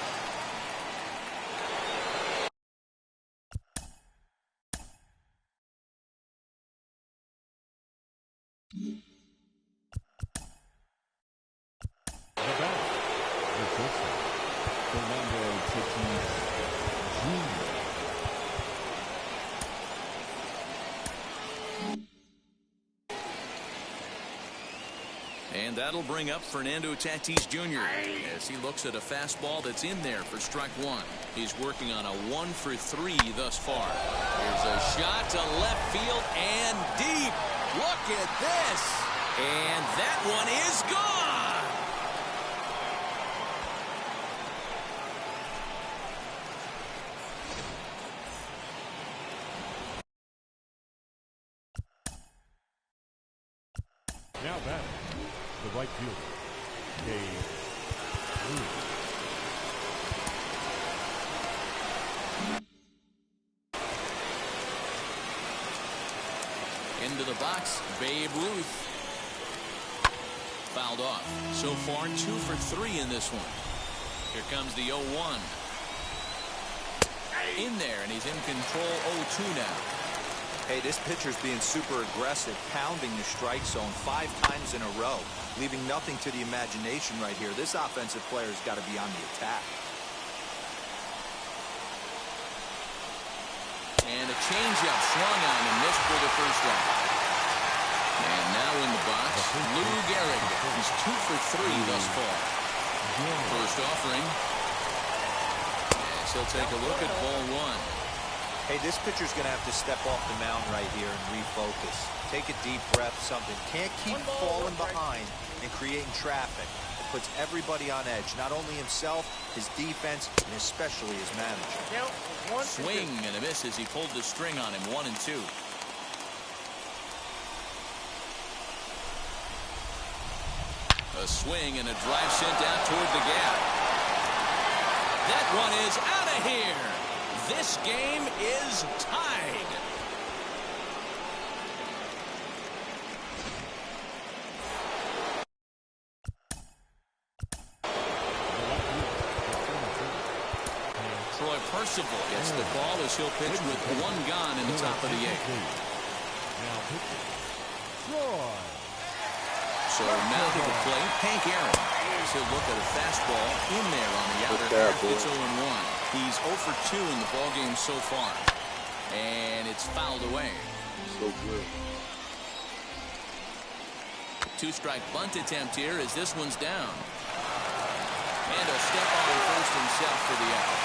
[SPEAKER 1] And that'll bring up Fernando Tatis Jr. as he looks at a fastball that's in there for strike 1. He's working on a 1-for-3 thus far. Here's a shot to left field and deep. Look at this. And that one is gone.
[SPEAKER 2] Now batting, the right fielder, Dave Lewis.
[SPEAKER 1] Into the box, Babe Ruth. Fouled off. So far, 2 for 3 in this one. Here comes the 0-1. In there, and he's in control 0-2 now.
[SPEAKER 3] Hey, this pitcher's being super aggressive, pounding the strike zone 5 times in a row, leaving nothing to the imagination right here. This offensive player's got to be on the attack.
[SPEAKER 1] And a changeup swung on and missed for the first out. And now in the box, Lou Gehrig. He's 2 for 3 thus far. First offering. As he'll take a look at ball 1.
[SPEAKER 3] Hey, this pitcher's going to have to step off the mound right here and refocus. Take a deep breath, something. Can't keep falling behind and creating traffic. It puts everybody on edge, not only himself, his defense, and especially his manager.
[SPEAKER 1] Swing and a miss as he pulled the string on him, 1-2. A swing and a drive sent out toward the gap. That one is out of here. This game is tied. Troy Percival gets the call as he'll pitch with 1 gone in the top of the 8th.
[SPEAKER 2] Now pitching, Troy.
[SPEAKER 1] So now to the plate, Hank Aaron. He'll look at a fastball in there on the outer half. It's 0-1. He's 0 for 2 in the ballgame so far. And it's fouled away.
[SPEAKER 5] So good.
[SPEAKER 1] 2-strike bunt attempt here as this one's down. And a step on first himself for the out.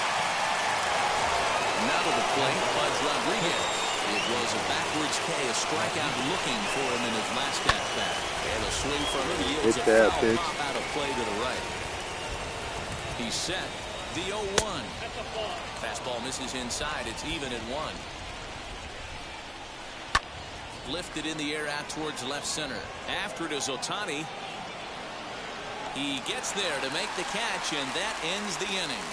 [SPEAKER 1] Now to the plate, Pudge Rodriguez. It was a backwards K, a strikeout looking for him in his last at-bat. And a swing from it yields a foul pop out of play to the right. He's set. The 0-1. Fastball misses inside. It's even at 1. Lifted in the air out towards left center. After it is Ohtani. He gets there to make the catch, and that ends the inning.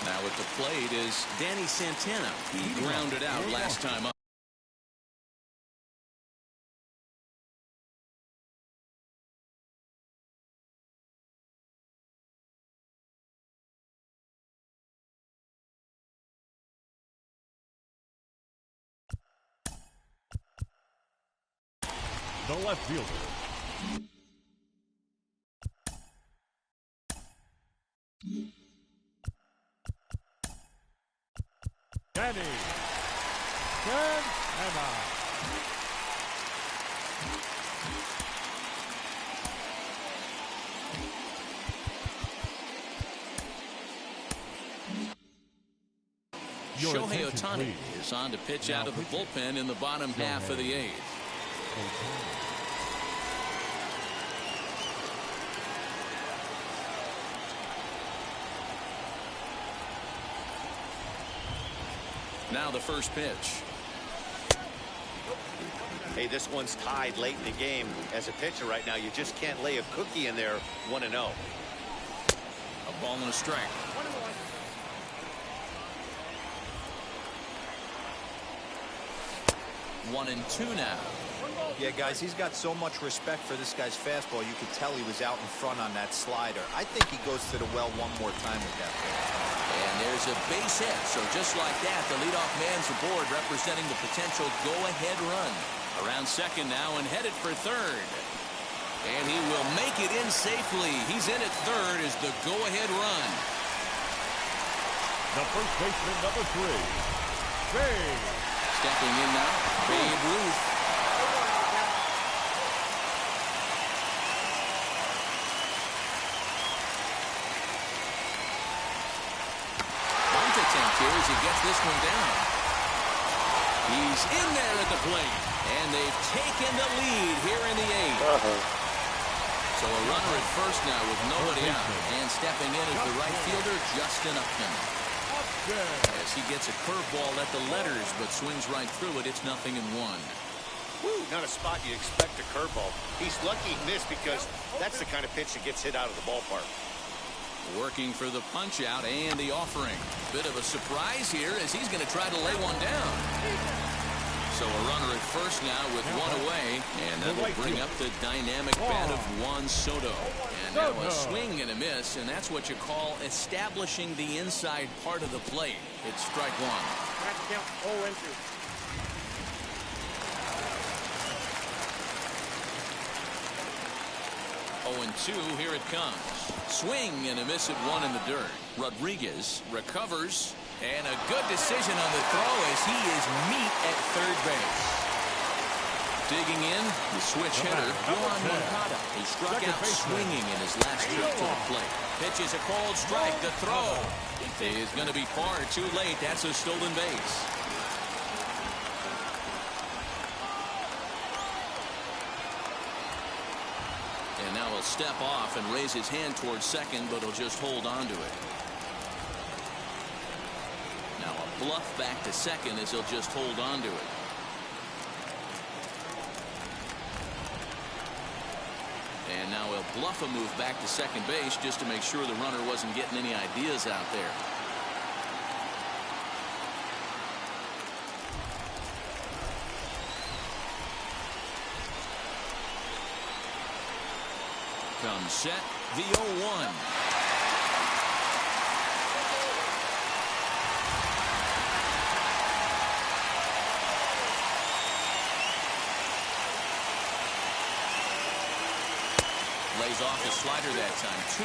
[SPEAKER 1] Now at the plate is Danny Santana. He grounded out last time up.
[SPEAKER 2] The left fielder, Danny Santana.
[SPEAKER 1] Shohei Ohtani is on to pitch out of the bullpen in the bottom half of the 8th. Now the first pitch.
[SPEAKER 6] Hey, this one's tied late in the game. As a pitcher right now, you just can't lay a cookie in there 1-0.
[SPEAKER 1] A ball and a strike. 1-2 now.
[SPEAKER 3] Yeah, guys, he's got so much respect for this guy's fastball. You could tell he was out in front on that slider. I think he goes to the well one more time with that pitch.
[SPEAKER 1] And there's a base hit. So just like that, the leadoff man's aboard, representing the potential go-ahead run. Around second now and headed for third. And he will make it in safely. He's in at third as the go-ahead run.
[SPEAKER 2] The first baseman, number 3, Babe.
[SPEAKER 1] Stepping in now, Babe Ruth. Bunt attempt here as he gets this one down. He's in there at the plate, and they've taken the lead here in the 8th. So a runner at first now with nobody out, and stepping in is the right fielder, Justin Upton. As he gets a curveball at the letters, but swings right through it. It's 0-1.
[SPEAKER 6] Woo, not a spot you expect a curveball. He's lucky he missed because that's the kind of pitch that gets hit out of the ballpark.
[SPEAKER 1] Working for the punch out and the offering. Bit of a surprise here as he's going to try to lay one down. So a runner at first now with one away, and that will bring up the dynamic bat of Juan Soto. And now a swing and a miss, and that's what you call establishing the inside part of the plate. It's strike one. 0-2, here it comes. Swing and a miss at one in the dirt. Rodriguez recovers. And a good decision on the throw as he is meat at third base. Digging in, the switch hitter, Yohan Moncada, who struck out swinging in his last trip to the plate. Pitch is a called strike. The throw is going to be far too late. That's a stolen base. And now he'll step off and raise his hand towards second, but he'll just hold on to it. Now a bluff back to second as he'll just hold on to it. And now he'll bluff a move back to second base just to make sure the runner wasn't getting any ideas out there. Comes set, the 0-1. Lays off the slider that time. 2-1.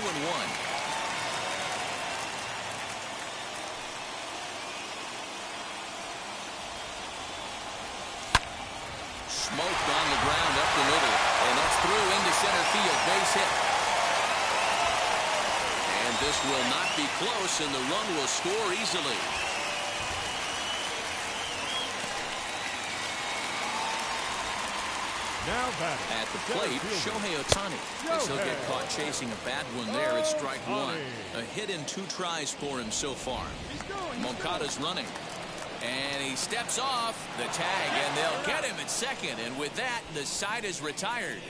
[SPEAKER 1] Smoked on the ground up the middle, and that's through into center field. Base hit. And this will not be close, and the run will score easily.
[SPEAKER 2] Now batting
[SPEAKER 1] at the plate, Shohei Ohtani. As he'll get caught chasing a bad one there. It's strike one. A hit in 2 tries for him so far. Moncada's running. And he steps off the tag, and they'll get him at second. And with that, the side is retired.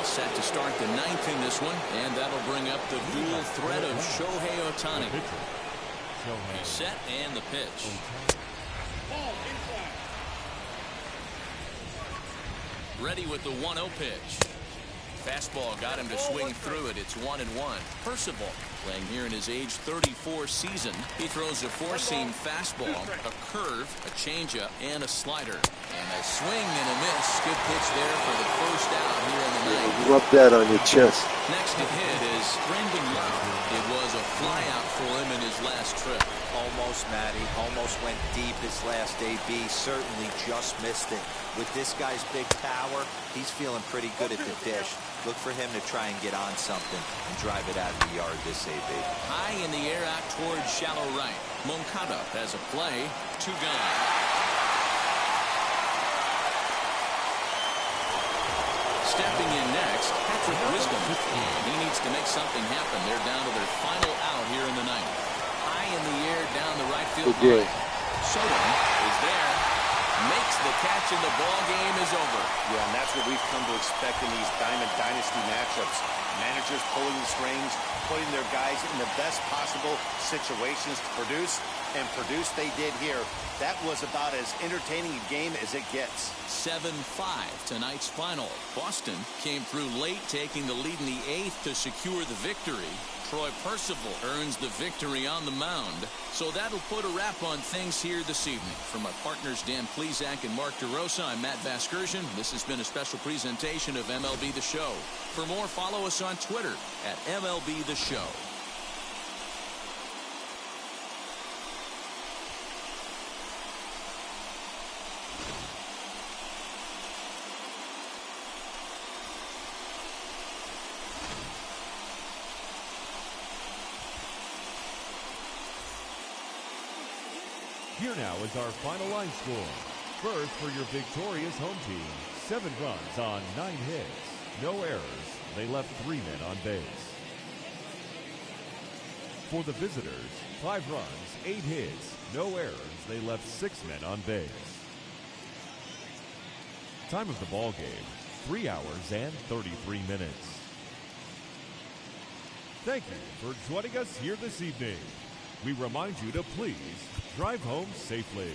[SPEAKER 1] Set to start the 9th in this one, and that'll bring up the dual threat of Shohei Ohtani. He's set, and the pitch. Ready with the 1-0 pitch. Fastball got him to swing through it. It's 1-1. Percival playing here in his age 34 season. He throws a 4-seam fastball, a curve, a changeup, and a slider. And a swing and a miss. Good pitch there for the first out here in the 9th.
[SPEAKER 5] Rub that on your chest.
[SPEAKER 1] Next to hit is Brendan Lowe. It was a flyout for him in his last trip.
[SPEAKER 3] Almost, Matty. Almost went deep his last AB. Certainly just missed it. With this guy's big power, he's feeling pretty good at the dish. Look for him to try and get on something and drive it out of the yard this AB.
[SPEAKER 1] High in the air out towards shallow right. Moncada has a play. 2 gone. Stepping in next, Patrick Wisdom. And he needs to make something happen. They're down to their final out here in the ninth. High in the air down the right field line. Soto is there. Makes the catch, and the ball game is over.
[SPEAKER 6] Yeah, and that's what we've come to expect in these Diamond Dynasty matchups. Managers pulling the strings, putting their guys in the best possible situations to produce, and produce they did here. That was about as entertaining a game as it gets.
[SPEAKER 1] 7-5 tonight's final. Boston came through late, taking the lead in the eighth to secure the victory. Troy Percival earns the victory on the mound. So that'll put a wrap on things here this evening. For my partners Dan Plesac and Mark DeRosa, I'm Matt Vasgersian. This has been a special presentation of MLB The Show. For more, follow us on Twitter at MLB The Show.
[SPEAKER 2] Here now is our final line score. First, for your victorious home team, 7 runs on 9 hits. No errors. They left 3 men on base. For the visitors, 5 runs, 8 hits. No errors. They left 6 men on base. Time of the ball game, 3 hours and 33 minutes. Thank you for joining us here this evening. We remind you to please drive home safely.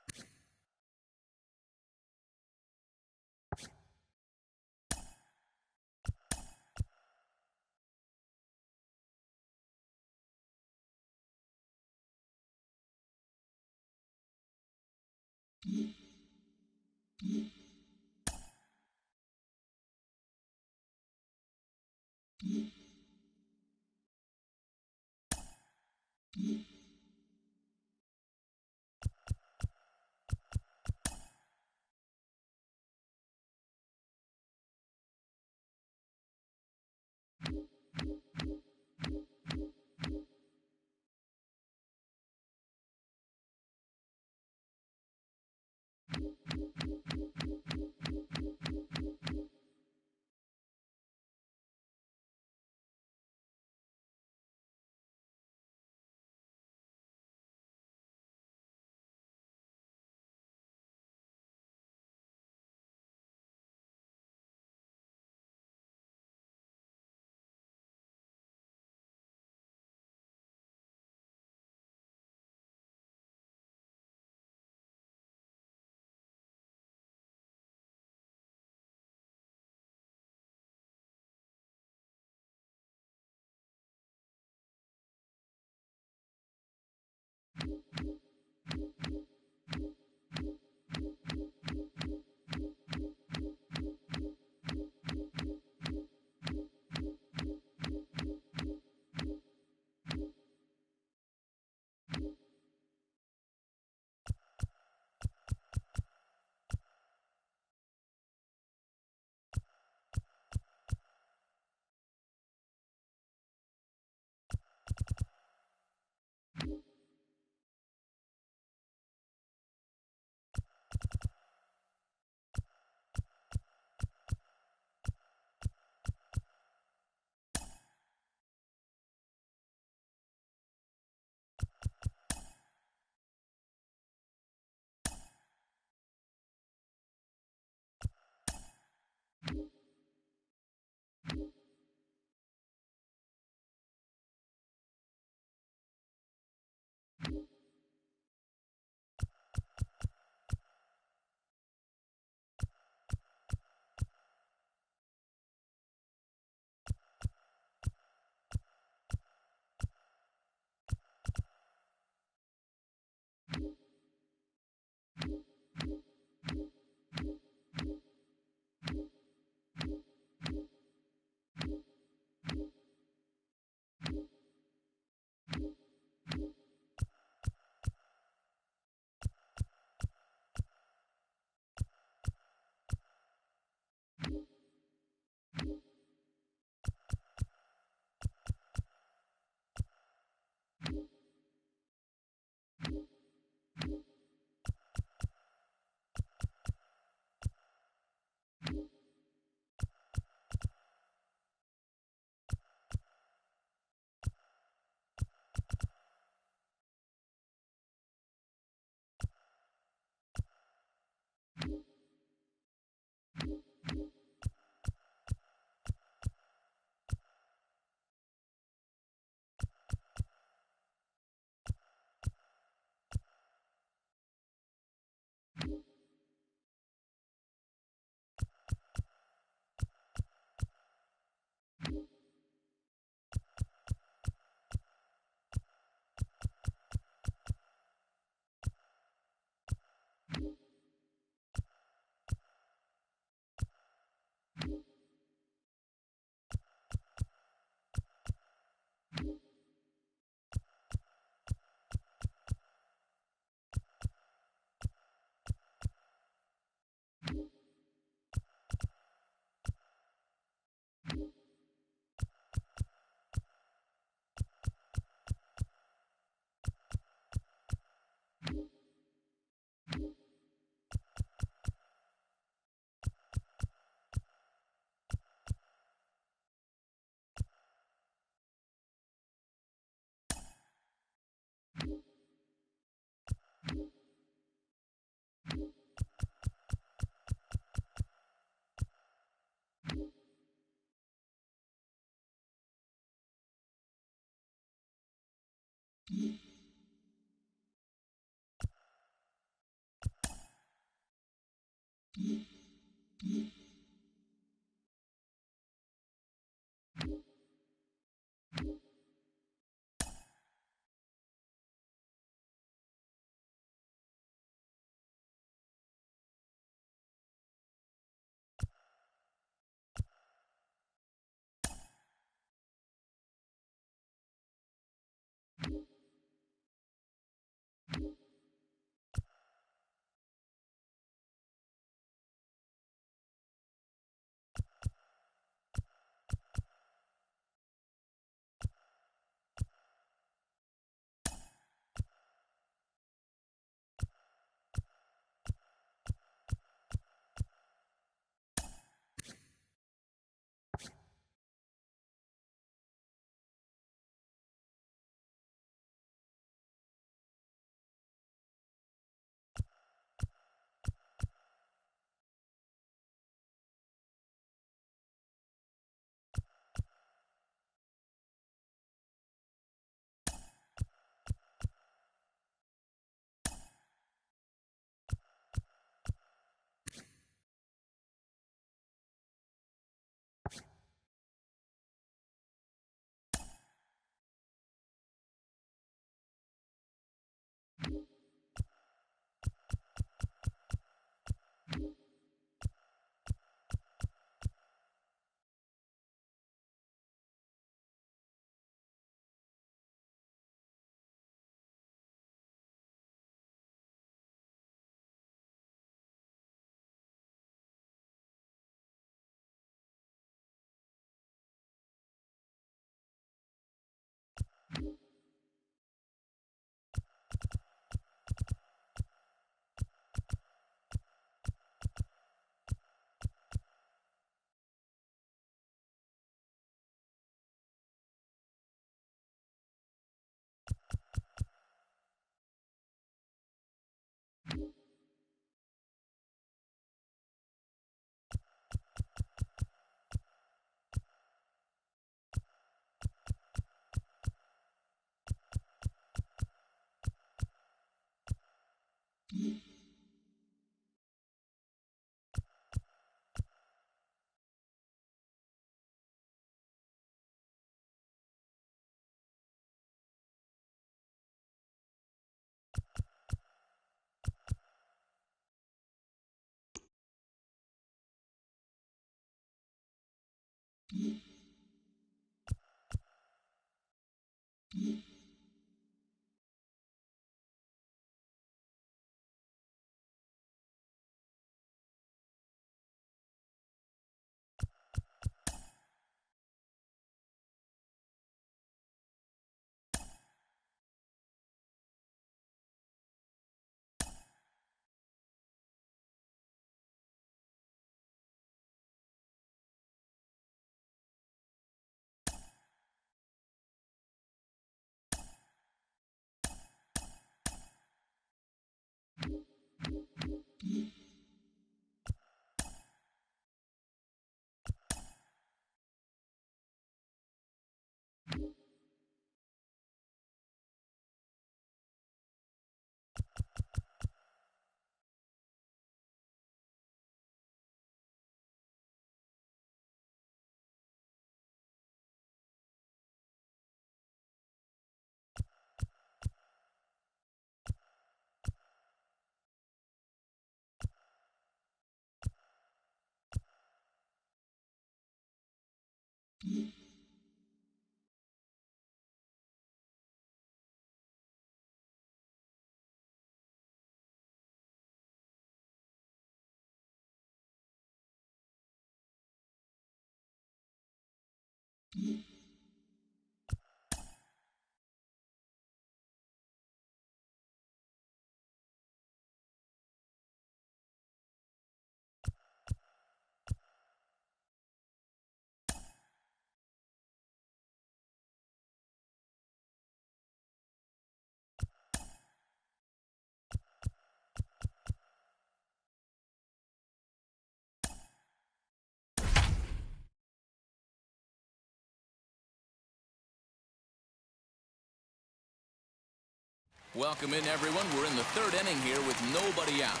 [SPEAKER 1] Welcome in, everyone. We're in the third inning here with nobody out.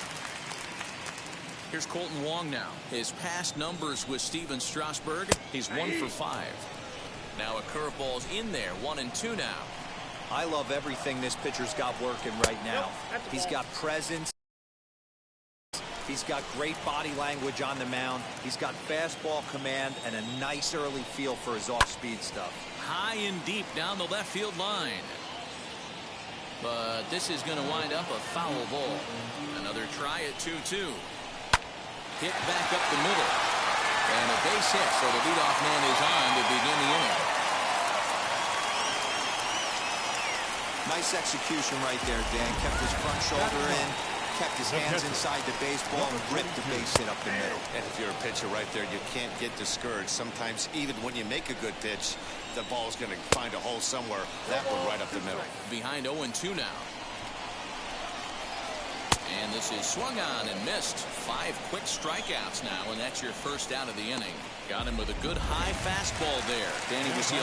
[SPEAKER 1] Here's Colton Wong now. His past numbers with Steven Strasburg, he's 1 for 5. Now a curveball's in there, 1-2 now.
[SPEAKER 3] I love everything this pitcher's got working right now. He's got presence. He's got great body language on the mound. He's got fastball command and a nice early feel for his off-speed stuff.
[SPEAKER 1] High and deep down the left field line. But this is going to wind up a foul ball. Another try at 2-2. Hit back up the middle. And a base hit, so the leadoff man is on to begin the inning.
[SPEAKER 3] Nice execution right there, Dan. Kept his front shoulder in, kept his hands inside the baseball, and ripped the base hit up the middle.
[SPEAKER 6] And if you're a pitcher right there, you can't get discouraged. Sometimes even when you make a good pitch, the ball's going to find a hole somewhere. That one right up the middle.
[SPEAKER 1] Behind 0-2 now. And this is swung on and missed. 5 quick strikeouts now, and that's your first out of the inning. Got him with a good high fastball there. Danny, we see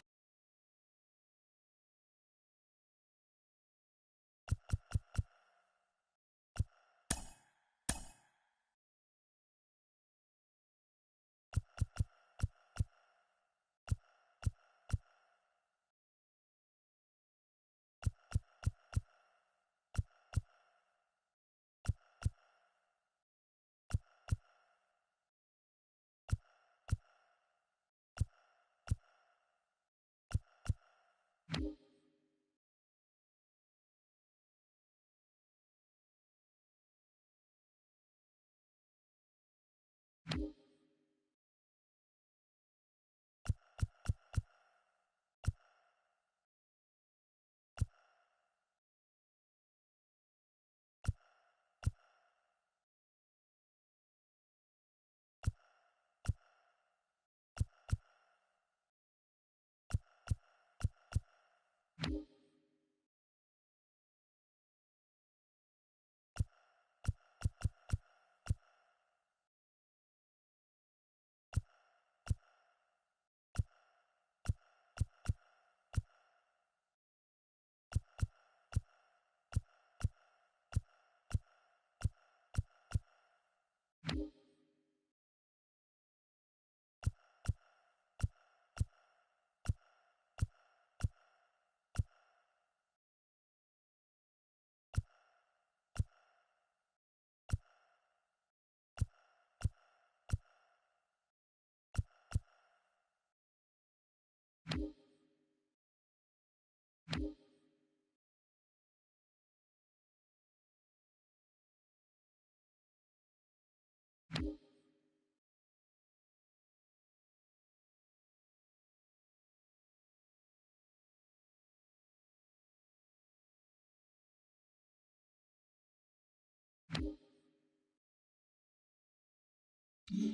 [SPEAKER 2] The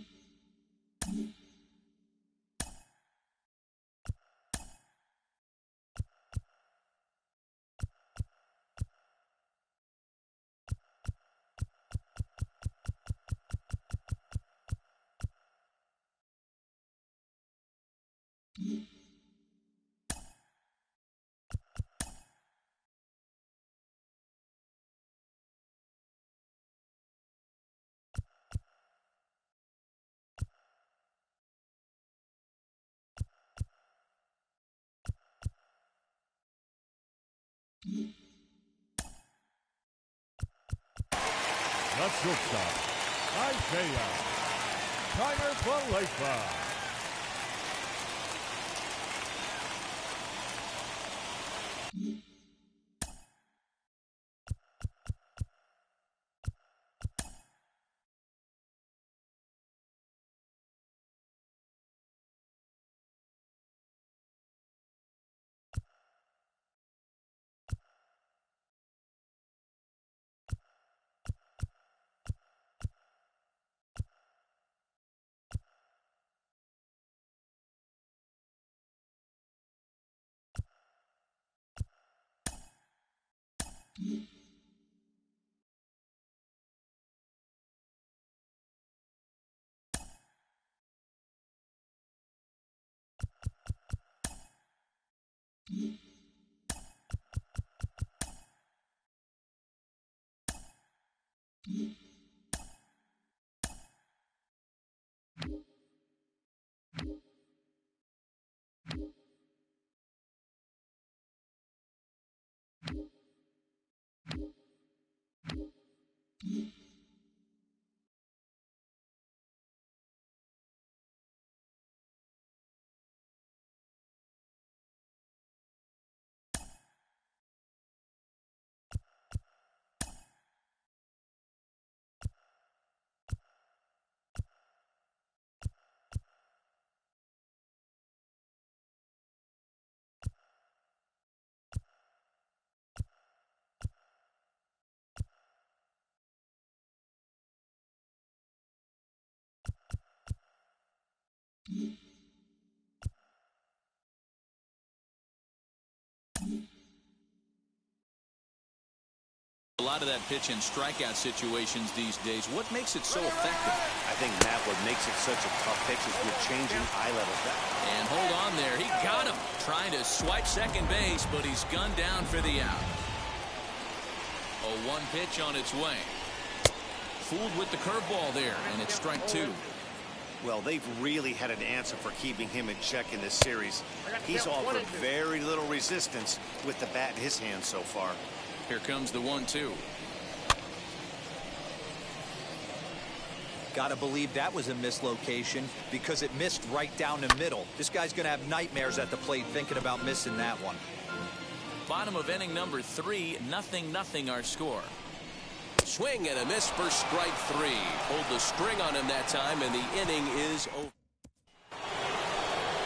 [SPEAKER 2] shortstop, Isaiah Tiger Palapa.
[SPEAKER 1] A lot of that pitch and strikeout situations these days. What makes it so effective?
[SPEAKER 6] I think, Matt, what makes it such a tough pitch is with changing eye level.
[SPEAKER 1] And hold on there. He got him. Trying to swipe second base, but he's gunned down for the out. A 1 pitch on its way. Fooled with the curveball there, and it's strike 2.
[SPEAKER 6] Well, they've really had an answer for keeping him in check in this series. He's offered very little resistance with the bat in his hand so far.
[SPEAKER 1] Here comes the 1-2.
[SPEAKER 3] Gotta believe that was a mislocation because it missed right down the middle. This guy's gonna have nightmares at the plate thinking about missing that one.
[SPEAKER 1] Bottom of inning number 3, 0-0 our score.
[SPEAKER 7] Swing and a miss for strike 3. Pulled the string on him that time, and the inning is over.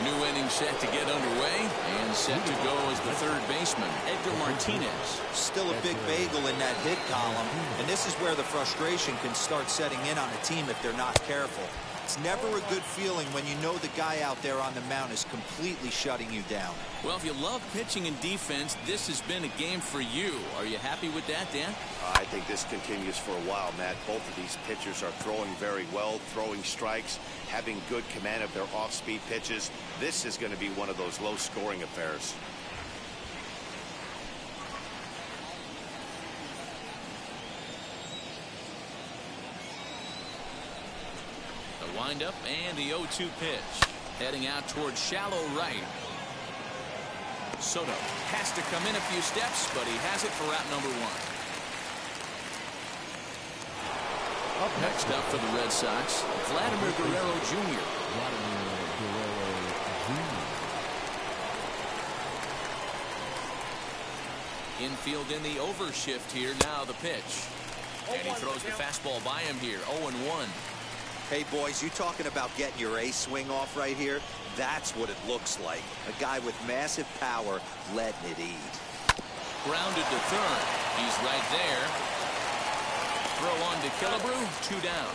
[SPEAKER 1] New inning set to get underway, and set to go as the third baseman, Edgar Martinez.
[SPEAKER 3] Still a big bagel in that hit column, and this is where the frustration can start setting in on a team if they're not careful. It's never a good feeling when you know the guy out there on the mound is completely shutting you down.
[SPEAKER 1] Well, if you love pitching and defense, this has been a game for you. Are you happy with that, Dan?
[SPEAKER 6] I think this continues for a while, Matt. Both of these pitchers are throwing very well, throwing strikes, having good command of their off-speed pitches. This is going to be one of those low-scoring affairs.
[SPEAKER 1] The windup and the 0-2 pitch. Heading out towards shallow right. Soto has to come in a few steps, but he has it for route number 1. Up next up for the Red Sox, Vladimir Guerrero Jr. Infield in the overshift here. Now the pitch. And he throws the fastball by him here. 0-1.
[SPEAKER 3] Hey, boys, you talking about getting your ace swing off right here? That's what it looks like. A guy with massive power letting it eat.
[SPEAKER 1] Grounded to third. He's right there. Throw on to Killebrew. 2 down.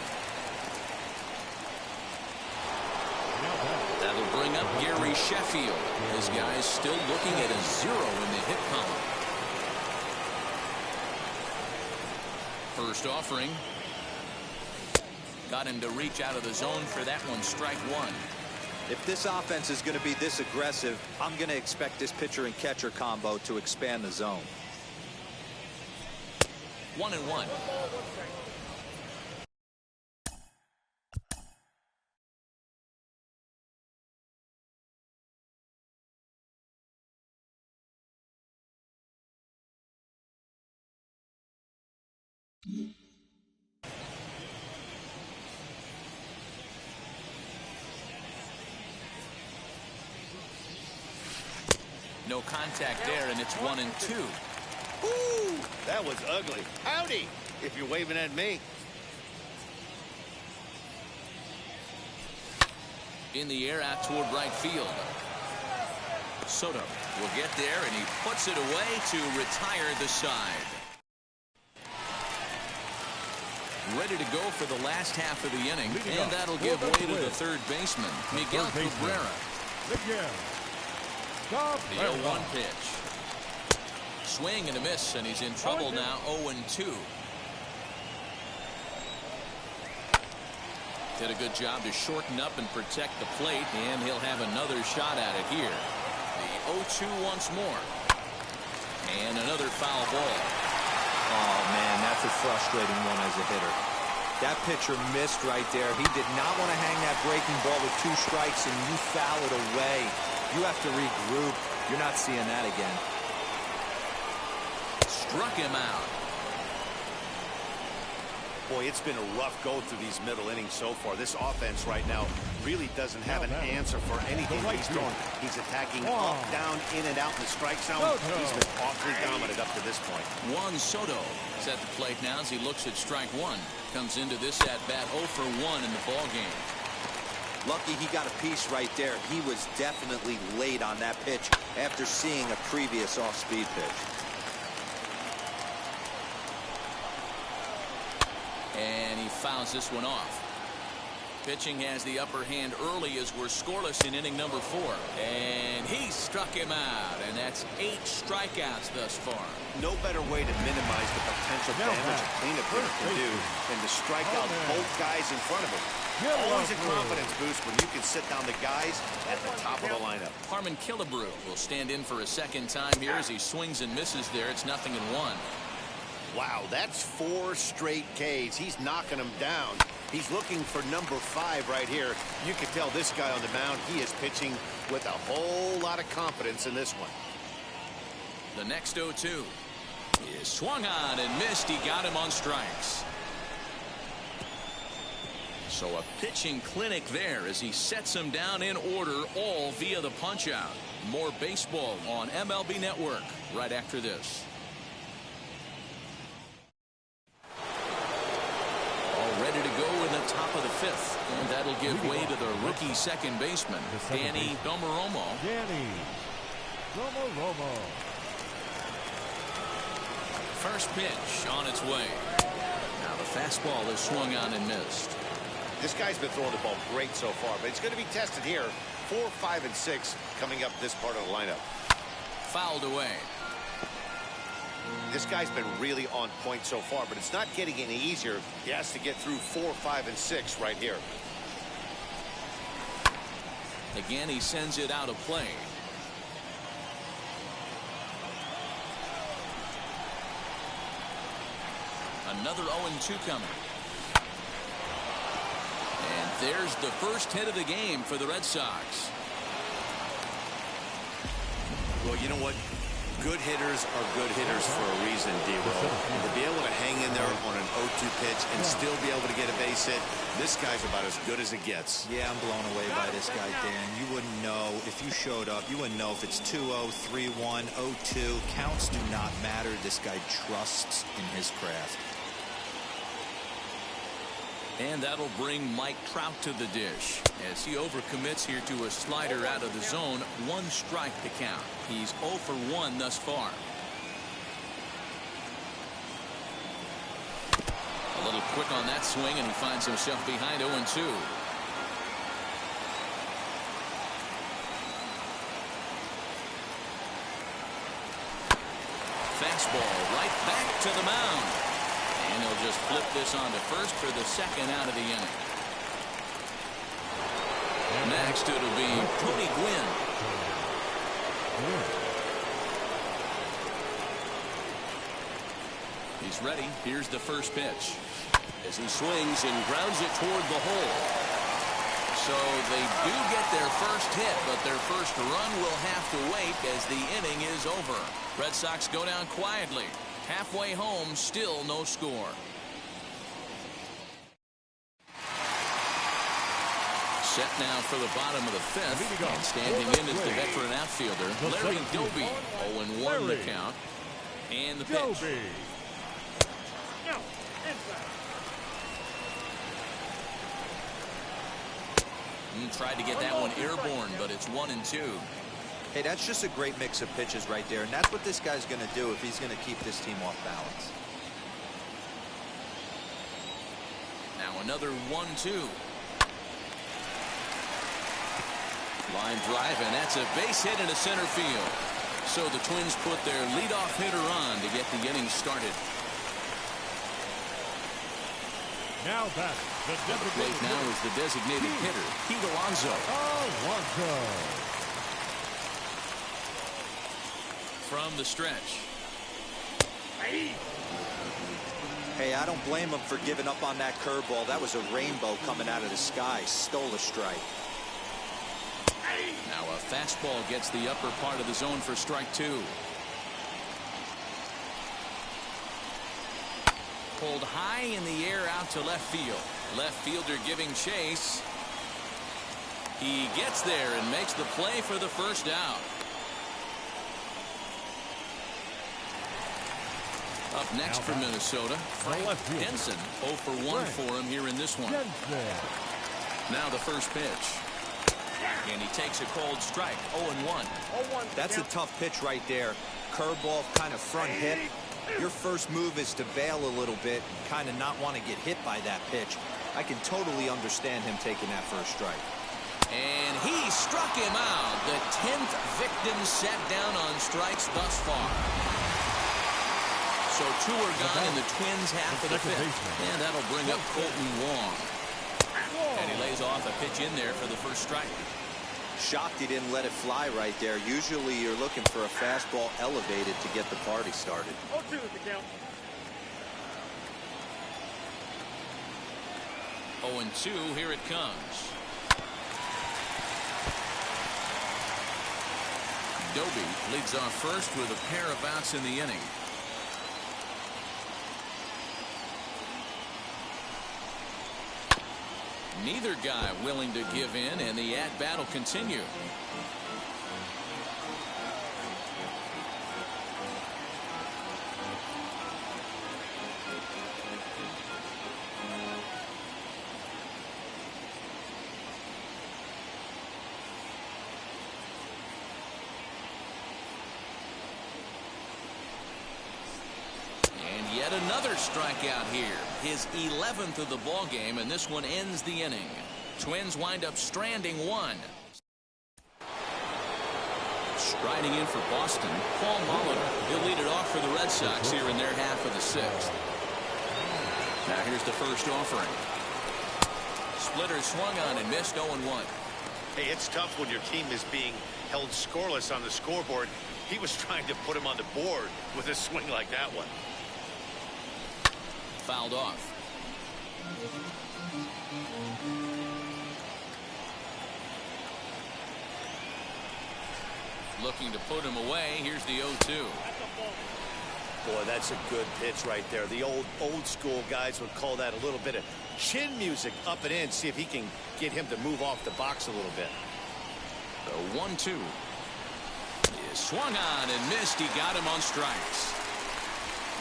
[SPEAKER 1] bring up Gary Sheffield. This guy's still looking at a 0 in the hit column. First offering. Got him to reach out of the zone for that one. Strike one.
[SPEAKER 3] If this offense is going to be this aggressive, I'm going to expect this pitcher and catcher combo to expand the zone.
[SPEAKER 1] 1-1. No contact there, and it's 1-2.
[SPEAKER 6] Ooh, that was ugly. Howdy, if you're waving at me.
[SPEAKER 1] In the air out toward right field. Soto will get there, and he puts it away to retire the side. Ready to go for the last half of the inning, and that'll give way to the third baseman, Miguel Cabrera. The 0-1 pitch. Swing and a miss, and he's in trouble now. 0-2. Did a good job to shorten up and protect the plate, and he'll have another shot at it here. The 0-2 once more. And another foul ball.
[SPEAKER 3] Oh, man, that's a frustrating one as a hitter. That pitcher missed right there. He did not want to hang that breaking ball with 2 strikes, and you foul it away. You have to regroup. You're not seeing that again.
[SPEAKER 1] Struck him out.
[SPEAKER 6] Boy, it's been a rough go through these middle innings so far. This offense right now really doesn't have an answer for anything that he's throwing. He's attacking up, down, in and out in the strike zone. He's been awfully dominant up to this point.
[SPEAKER 1] Juan Soto is at the plate now as he looks at strike one. Comes into this at-bat 0 for 1 in the ball game.
[SPEAKER 3] Lucky he got a piece right there. He was definitely late on that pitch after seeing a previous off-speed pitch.
[SPEAKER 1] And he fouls this one off. Pitching has the upper hand early as we're scoreless in inning number 4. And he struck him out, and that's 8 strikeouts thus far.
[SPEAKER 6] No better way to minimize the potential damage a cleanup hitter can do than to strike out both guys in front of him. Always a confidence boost when you can sit down the guys at the top of the lineup.
[SPEAKER 1] Harmon Killebrew will stand in for a second time here as he swings and misses there. It's 0-1.
[SPEAKER 6] Wow, that's 4 straight Ks. He's knocking them down. He's looking for number 5 right here. You can tell this guy on the mound, he is pitching with a whole lot of confidence in this one.
[SPEAKER 1] The next 0-2 is swung on and missed. He got him on strikes. So a pitching clinic there as he sets him down in order, all via the punch-out. More baseball on MLB Network right after this. Ready to go in the top of the 5th, and that'll give way to the rookie second baseman, Danny Domaromo. First pitch on its way. Now the fastball is swung on and missed.
[SPEAKER 6] This guy's been throwing the ball great so far, but it's going to be tested here. 4, 5, and 6 coming up this part of the lineup.
[SPEAKER 1] Fouled away.
[SPEAKER 6] This guy's been really on point so far, but it's not getting any easier. He has to get through 4, 5, and 6 right here.
[SPEAKER 1] Again, he sends it out of play. Another 0-2 coming. And there's the first hit of the game for the Red Sox.
[SPEAKER 6] Well, you know what? Good hitters are good hitters for a reason, D-Roll. And to be able to hang in there on an 0-2 pitch and still be able to get a base hit, this guy's about as good as it gets.
[SPEAKER 3] Yeah, I'm blown away by this guy, Dan. You wouldn't know if you showed up. You wouldn't know if it's 2-0, 3-1, 0-2. Counts do not matter. This guy trusts in his craft.
[SPEAKER 1] And that'll bring Mike Trout to the dish as he overcommits here to a slider out of the zone. 1 strike to count. He's 0 for 1 thus far. A little quick on that swing, and he finds himself behind 0-2. fastball right back to the mound. And he'll just flip this on to first for the second out of the inning. Next, it'll be Tony Gwynn. He's ready. Here's the first pitch. As he swings and grounds it toward the hole. So they do get their first hit, but their first run will have to wait as the inning is over. Red Sox go down quietly. Halfway home, still no score. Set now for the bottom of the fifth. And standing in is the veteran outfielder, Larry Doby. 0-1 the count. And the pitch. Tried to get that one airborne, but it's 1-2.
[SPEAKER 3] Hey, that's just a great mix of pitches right there, and that's what this guy's going to do if he's going to keep this team off balance.
[SPEAKER 1] Now another 1-2. Line drive, and that's a base hit into center field. So the Twins put their leadoff hitter on to get the inning started.
[SPEAKER 2] Now back. The
[SPEAKER 1] plate now is the designated hitter, Pete Alonso. From the stretch.
[SPEAKER 3] Hey, I don't blame him for giving up on that curveball. That was a rainbow coming out of the sky. Stole a strike.
[SPEAKER 1] Now a fastball gets the upper part of the zone for strike two. Pulled high in the air out to left field. Left fielder giving chase. He gets there and makes the play for the first out. Up next for Minnesota, Frank Denson. 0 for 1 for him here in this one. Now the first pitch. And he takes a cold strike. 0-1.
[SPEAKER 3] That's a tough pitch right there. Curveball, kind of front hit. Your first move is to bail a little bit and kind of not want to get hit by that pitch. I can totally understand him taking that first strike.
[SPEAKER 1] And he struck him out. The 10th victim set down on strikes thus far. So 2 are gone in the Twins half of the fifth. And that'll bring up Colton Wong. And he lays off a pitch in there for the first strike.
[SPEAKER 3] Shocked he didn't let it fly right there. Usually you're looking for a fastball elevated to get the party started.
[SPEAKER 8] 0-2 is the count.
[SPEAKER 1] 0-2, here it comes. Doby leads off first with a pair of outs in the inning. Neither guy willing to give in, and the at-bat will continue. Yet another strikeout here. His 11th of the ball game, and this one ends the inning. Twins wind up stranding one. Striding in for Boston, Paul Molitor. He'll lead it off for the Red Sox here in their half of the sixth. Now here's the first offering. Splitter swung on and missed. 0-1.
[SPEAKER 6] Hey, it's tough when your team is being held scoreless on the scoreboard. He was trying to put him on the board with a swing like that one.
[SPEAKER 1] Fouled off. Looking to put him away. Here's the 0-2.
[SPEAKER 6] Boy, that's a good pitch right there. The old school guys would call that a little bit of chin music up and in. See if he can get him to move off the box a little bit.
[SPEAKER 1] The 1-2 is swung on and missed. He got him on strikes.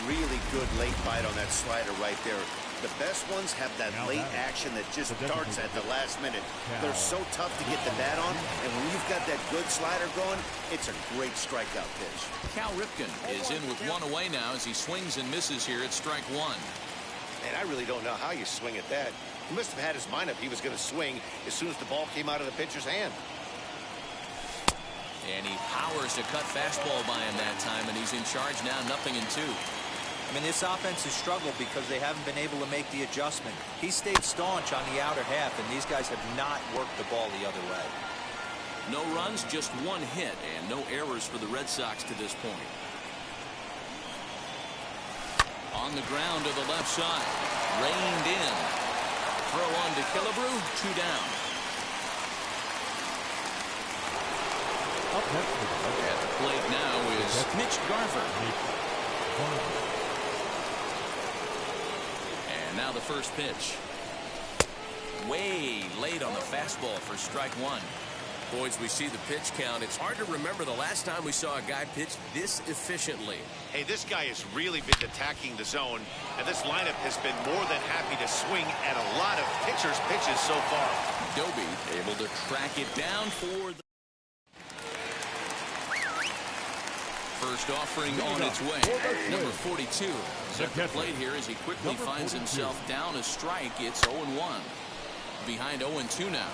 [SPEAKER 6] Really good late bite on that slider right there. The best ones have that late action that just darts at the last minute. They're so tough to get the bat on, and when you've got that good slider going, it's a great strikeout pitch.
[SPEAKER 1] Cal Ripken is in with one away now as he swings and misses here at strike one.
[SPEAKER 6] And I really don't know how you swing at that. He must have had his mind up he was going to swing as soon as the ball came out of the pitcher's hand.
[SPEAKER 1] And he powers to cut fastball by him that time, and he's in charge now, 0-2.
[SPEAKER 3] I mean, this offense has struggled because they haven't been able to make the adjustment. He stayed staunch on the outer half, and these guys have not worked the ball the other way.
[SPEAKER 1] No runs, just 1 hit, and no errors for the Red Sox to this point. On the ground to the left side. Reined in. Throw on to Killebrew. 2 down. At the plate now is Mitch Garver. And now the first pitch. Way late on the fastball for strike 1. Boys, we see the pitch count. It's hard to remember the last time we saw a guy pitch this efficiently.
[SPEAKER 6] Hey, this guy has really been attacking the zone, and this lineup has been more than happy to swing at a lot of pitchers' pitches so far.
[SPEAKER 1] Doby able to track it down for the first offering on its way. Number 42 at the plate here as he quickly finds himself down a strike. It's 0-1. Behind 0-2 now.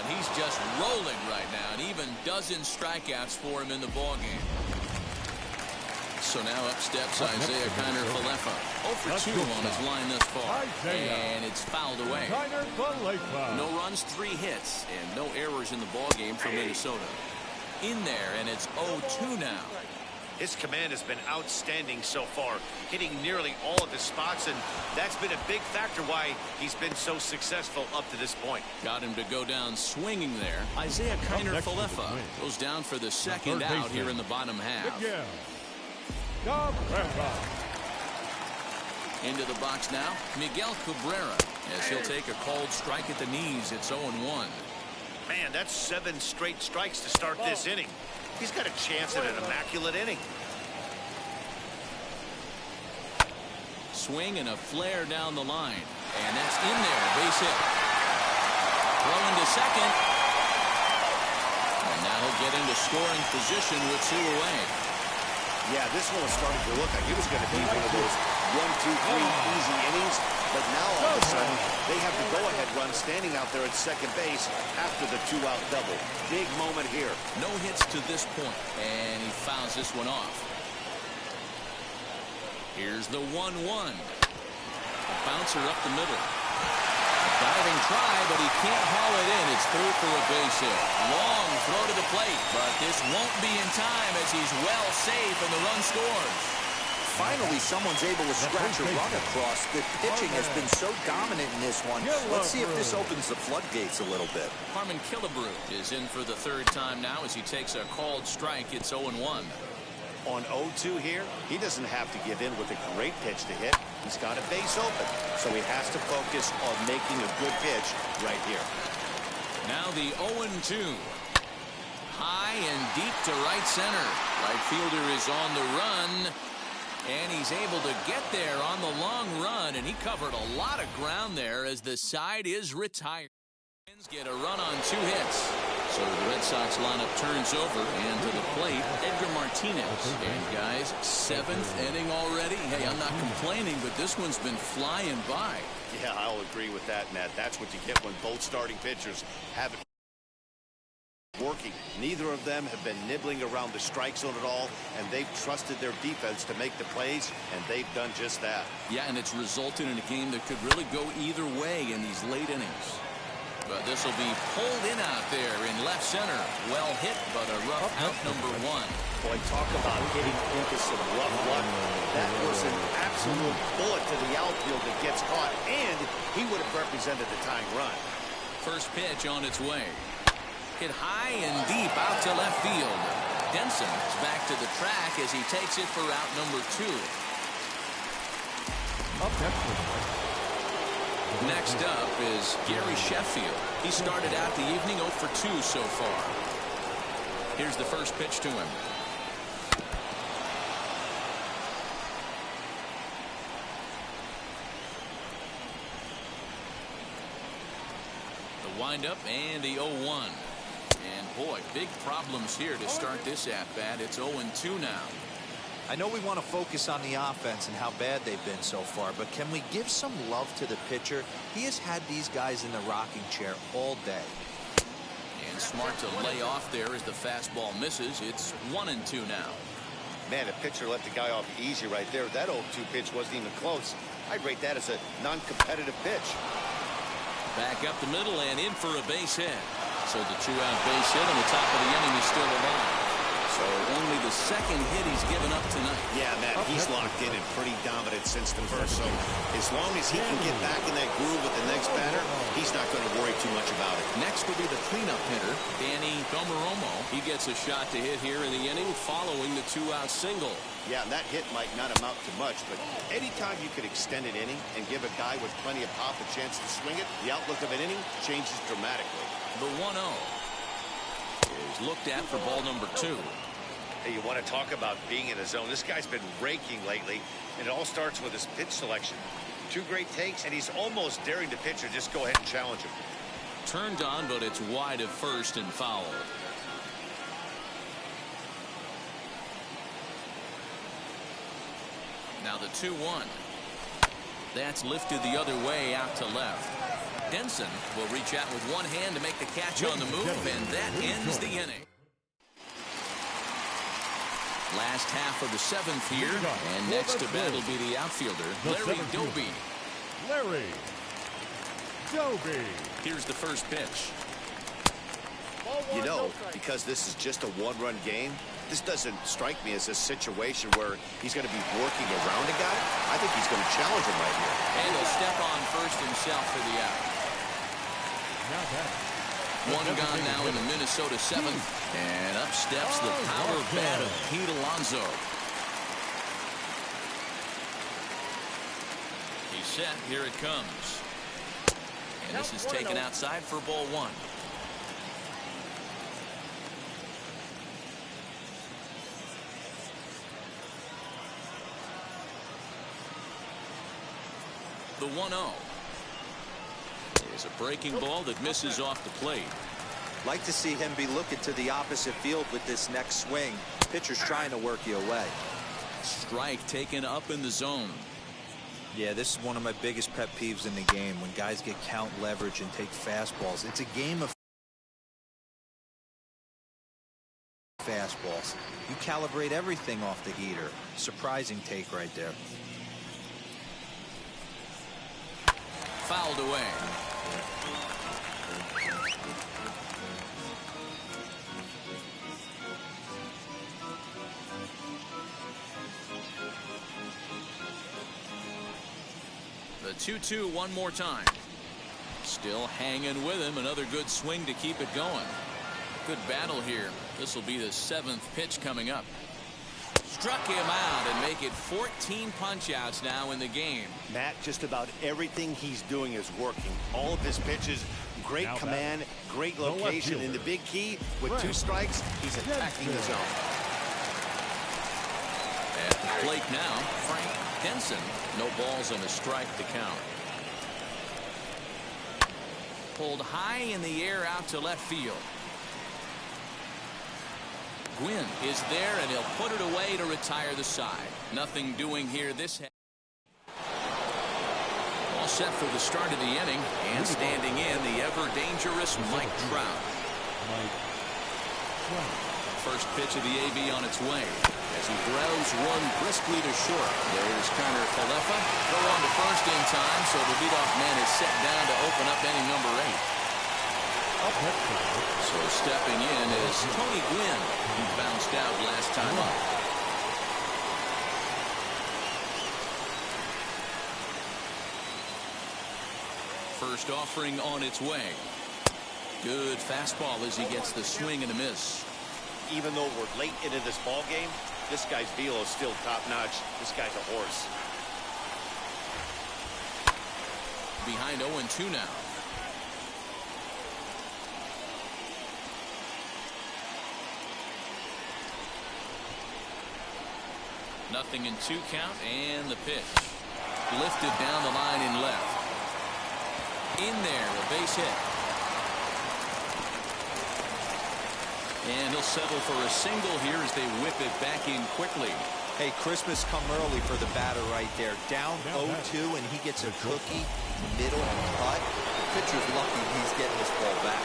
[SPEAKER 1] He's just rolling right now, and even dozen strikeouts for him in the ballgame. So now up steps Isaiah Kiner-Falefa. 0-for-2 on his line thus far. And it's fouled away. No runs, 3 hits, and no errors in the ballgame for Minnesota. In there, and it's 0-2 now.
[SPEAKER 6] His command has been outstanding so far, hitting nearly all of his spots, and that's been a big factor why he's been so successful up to this point.
[SPEAKER 1] Got him to go down swinging there. Isaiah Kiner-Falefa goes down for the second out here in the bottom half. Into the box now, Miguel Cabrera, as he'll take a called strike at the knees. It's 0-1.
[SPEAKER 6] Man, that's 7 straight strikes to start this inning. He's got a chance at an immaculate inning.
[SPEAKER 1] Swing and a flare down the line. And that's in there. Base hit. Throwing to second. And now he'll get into scoring position with 2 away.
[SPEAKER 4] Yeah, this one was starting to look like it was going to be one of those 1, 2, 3 easy innings. But now all of a sudden, they have the go-ahead run standing out there at second base after the 2-out double. Big moment here.
[SPEAKER 1] No hits to this point, and he fouls this one off. Here's the 1-1. A bouncer up the middle. A diving try, but he can't haul it in. It's through for a base hit. Long throw to the plate, but this won't be in time as he's well safe and the run scores.
[SPEAKER 3] Finally, someone's able to scratch a run across. The pitching has been so dominant in this one. Let's see if this opens the floodgates a little bit.
[SPEAKER 1] Harmon Killebrew is in for the 3rd time now as he takes a called strike. It's 0-1.
[SPEAKER 6] On 0-2 here, he doesn't have to give in with a great pitch to hit. He's got a base open, so he has to focus on making a good pitch right here.
[SPEAKER 1] Now the 0-2. High and deep to right center. Right fielder is on the run. And he's able to get there on the long run, and he covered a lot of ground there as the side is retired. Get a run on 2 hits. So the Red Sox lineup turns over, and to the plate, Edgar Martinez. And guys, 7th inning already. Hey, I'm not complaining, but this one's been flying by.
[SPEAKER 6] Yeah, I'll agree with that, Matt. That's what you get when both starting pitchers have it working. Neither of them have been nibbling around the strike zone at all, and they've trusted their defense to make the plays, and they've done just that.
[SPEAKER 1] Yeah, and it's resulted in a game that could really go either way in these late innings. But this will be pulled in out there in left center. Well hit, but a rough out number 1.
[SPEAKER 6] Boy, talk about hitting into some rough luck. That was an absolute bullet to the outfield that gets caught, and he would have represented the tying run.
[SPEAKER 1] First pitch on its way. Hit high and deep out to left field. Denson is back to the track as he takes it for out number 2. Next up is Gary Sheffield. He started out the evening 0 for 2 so far. Here's the first pitch to him. The windup and the 0-1. And boy, big problems here to start this at-bat. It's 0-2 now.
[SPEAKER 3] I know we want to focus on the offense and how bad they've been so far, but can we give some love to the pitcher? He has had these guys in the rocking chair all day.
[SPEAKER 1] And smart to lay off there as the fastball misses. It's 1-2 now.
[SPEAKER 6] Man, the pitcher let the guy off easy right there. That 0-2 pitch wasn't even close. I'd rate that as a non-competitive pitch.
[SPEAKER 1] Back up the middle and in for a base hit. So the 2-out base hit on the top of the inning is still alive. So only the second hit he's given up tonight.
[SPEAKER 6] Yeah, Matt, he's locked in and pretty dominant since the first. So as long as he can get back in that groove with the next batter, he's not going to worry too much about it.
[SPEAKER 1] Next will be the cleanup hitter, Danny Domeromo. He gets a shot to hit here in the inning following the 2-out single.
[SPEAKER 6] Yeah, and that hit might not amount to much, but anytime you could extend an inning and give a guy with plenty of pop a chance to swing it, the outlook of an inning changes dramatically.
[SPEAKER 1] The 1-0 is looked at for ball number 2.
[SPEAKER 8] Hey, you want to talk about being in a zone? This guy's been raking lately, and it all starts with his pitch selection. 2 great takes, and he's almost daring the pitcher just go ahead and challenge him.
[SPEAKER 1] Turned on, but it's wide of first and foul. Now the 2-1. That's lifted the other way out to left. Denson will reach out with one hand to make the catch on the move, and that ends the inning. Last half of the 7th here, and next to bat will be the outfielder, Larry Doby.
[SPEAKER 2] Larry Doby.
[SPEAKER 1] Here's the first pitch.
[SPEAKER 6] You know, because this is just a 1-run game, this doesn't strike me as a situation where he's going to be working around a guy. I think he's going to challenge him right here.
[SPEAKER 1] And he'll step on first himself for the out. One gone now in the Minnesota 7th. And up steps the power bat of Pete Alonso. He's set. Here it comes. And this is taken outside for ball 1. The 1-0 is a breaking ball that misses off the plate.
[SPEAKER 3] Like to see him be looking to the opposite field with this next swing. Pitcher's trying to work you away.
[SPEAKER 1] Strike taken up in the zone.
[SPEAKER 3] Yeah, this is one of my biggest pet peeves in the game, when guys get count leverage and take fastballs. It's a game of fastballs. You calibrate everything off the heater. Surprising take right there.
[SPEAKER 1] Fouled away. The 2-2 one more time. Still hanging with him. Another good swing to keep it going. Good battle here. This will be the 7th pitch coming up. Struck him out and make it 14 punch-outs now in the game.
[SPEAKER 6] Matt, just about everything he's doing is working. All of his pitches, great command, great location, and the big key, with 2 strikes, he's attacking the zone.
[SPEAKER 1] At the plate now, Frank Denson. No balls and a strike to count. Pulled high in the air out to left field. Gwynn is there, and he'll put it away to retire the side. Nothing doing here this half. All set for the start of the inning, and standing in, the ever-dangerous Mike Trout. First pitch of the AB on its way as he grounds one briskly to short. There's Connor Falefa. Throw on to first in time, so the leadoff man is set down to open up inning number 8. So stepping in is Tony Gwynn, who bounced out last time up. First offering on its way. Good fastball as he gets the swing and a miss.
[SPEAKER 6] Even though we're late into this ball game, this guy's velo is still top-notch. This guy's a horse.
[SPEAKER 1] Behind 0-2 now. Nothing in 2 count, and the pitch. Lifted down the line in left. In there, a base hit. And he'll settle for a single here as they whip it back in quickly.
[SPEAKER 3] Hey, Christmas come early for the batter right there. Down 0-2, and he gets a cookie, middle cut. The pitcher's lucky he's getting this ball back.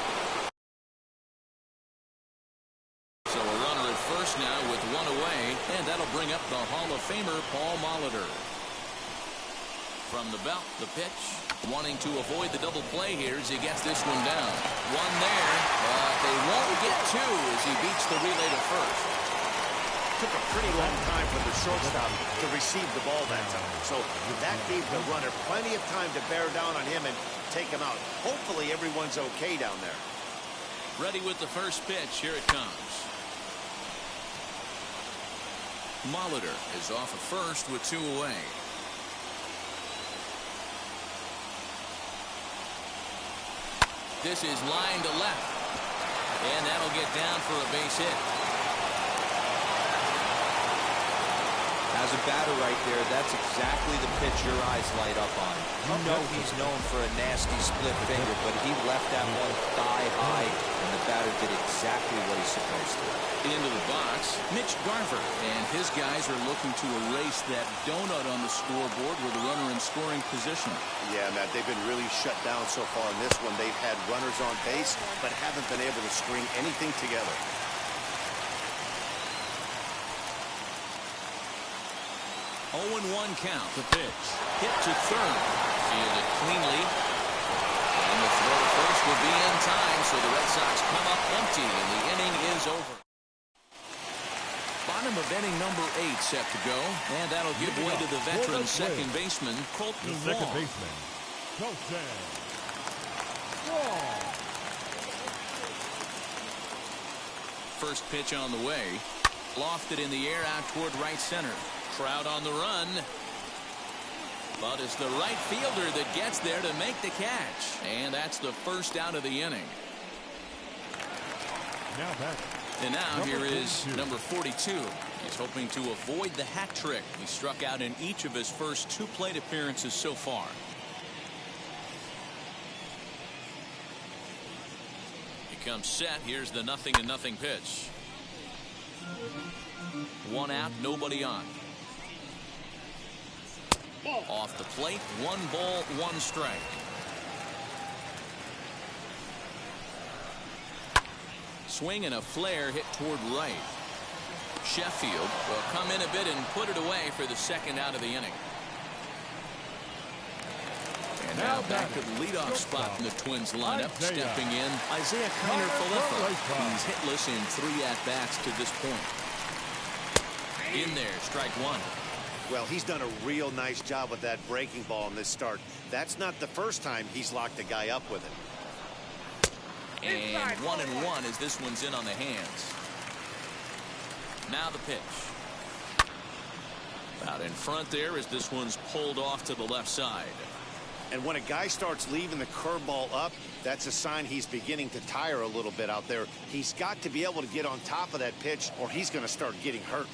[SPEAKER 1] So a runner at first now with one away, and that'll bring up the Hall of Famer Paul Molitor. From the belt, the pitch, wanting to avoid the double play here as he gets this one down. One there, but they won't get two as he beats the relay to first.
[SPEAKER 6] Took a pretty long time for the shortstop to receive the ball that time. So that gave the runner plenty of time to bear down on him and take him out. Hopefully everyone's okay down there.
[SPEAKER 1] Ready with the first pitch. Here it comes. Molitor is off at first with two away. This is line to left, and that'll get down for a base hit.
[SPEAKER 3] As a batter right there, that's exactly the pitch your eyes light up on. You know he's known for a nasty split finger, but he left that one thigh high, and the batter did exactly what he's supposed to.
[SPEAKER 1] Into the box, Mitch Garver, and his guys are looking to erase that donut on the scoreboard with a runner in scoring position.
[SPEAKER 6] Yeah, Matt, they've been really shut down so far in this one. They've had runners on base, but haven't been able to string anything together.
[SPEAKER 1] 0-1 count. The pitch. Hit to third. Fielded cleanly. And the throw to first will be in time, so the Red Sox come up empty, and the inning is over. Bottom of inning number 8 set to go, and that'll give way to the veteran second baseman, Colton Wong.
[SPEAKER 2] Second baseman, Colton Wong.
[SPEAKER 1] First pitch on the way. Lofted in the air out toward right center. Crowd on the run. But it's the right fielder that gets there to make the catch. And that's the first out of the inning.
[SPEAKER 2] Now back.
[SPEAKER 1] And now here is number 42. He's hoping to avoid the hat trick. He struck out in each of his first 2 plate appearances so far. He comes set. Here's the 0-0 pitch. 1 out, nobody on. Off the plate, 1 ball, 1 strike. Swing and a flare hit toward right. Sheffield will come in a bit and put it away for the second out of the inning. And now back to the leadoff spot in the Twins lineup. Stepping in, Isaiah Kiner-Falefa. He's hitless in 3 at-bats to this point. In there, strike 1.
[SPEAKER 6] Well, he's done a real nice job with that breaking ball in this start. That's not the first time he's locked a guy up with it.
[SPEAKER 1] And 1-1 as this one's in on the hands. Now the pitch. Out in front there as this one's pulled off to the left side.
[SPEAKER 6] And when a guy starts leaving the curveball up, that's a sign he's beginning to tire a little bit out there. He's got to be able to get on top of that pitch or he's going to start getting hurt.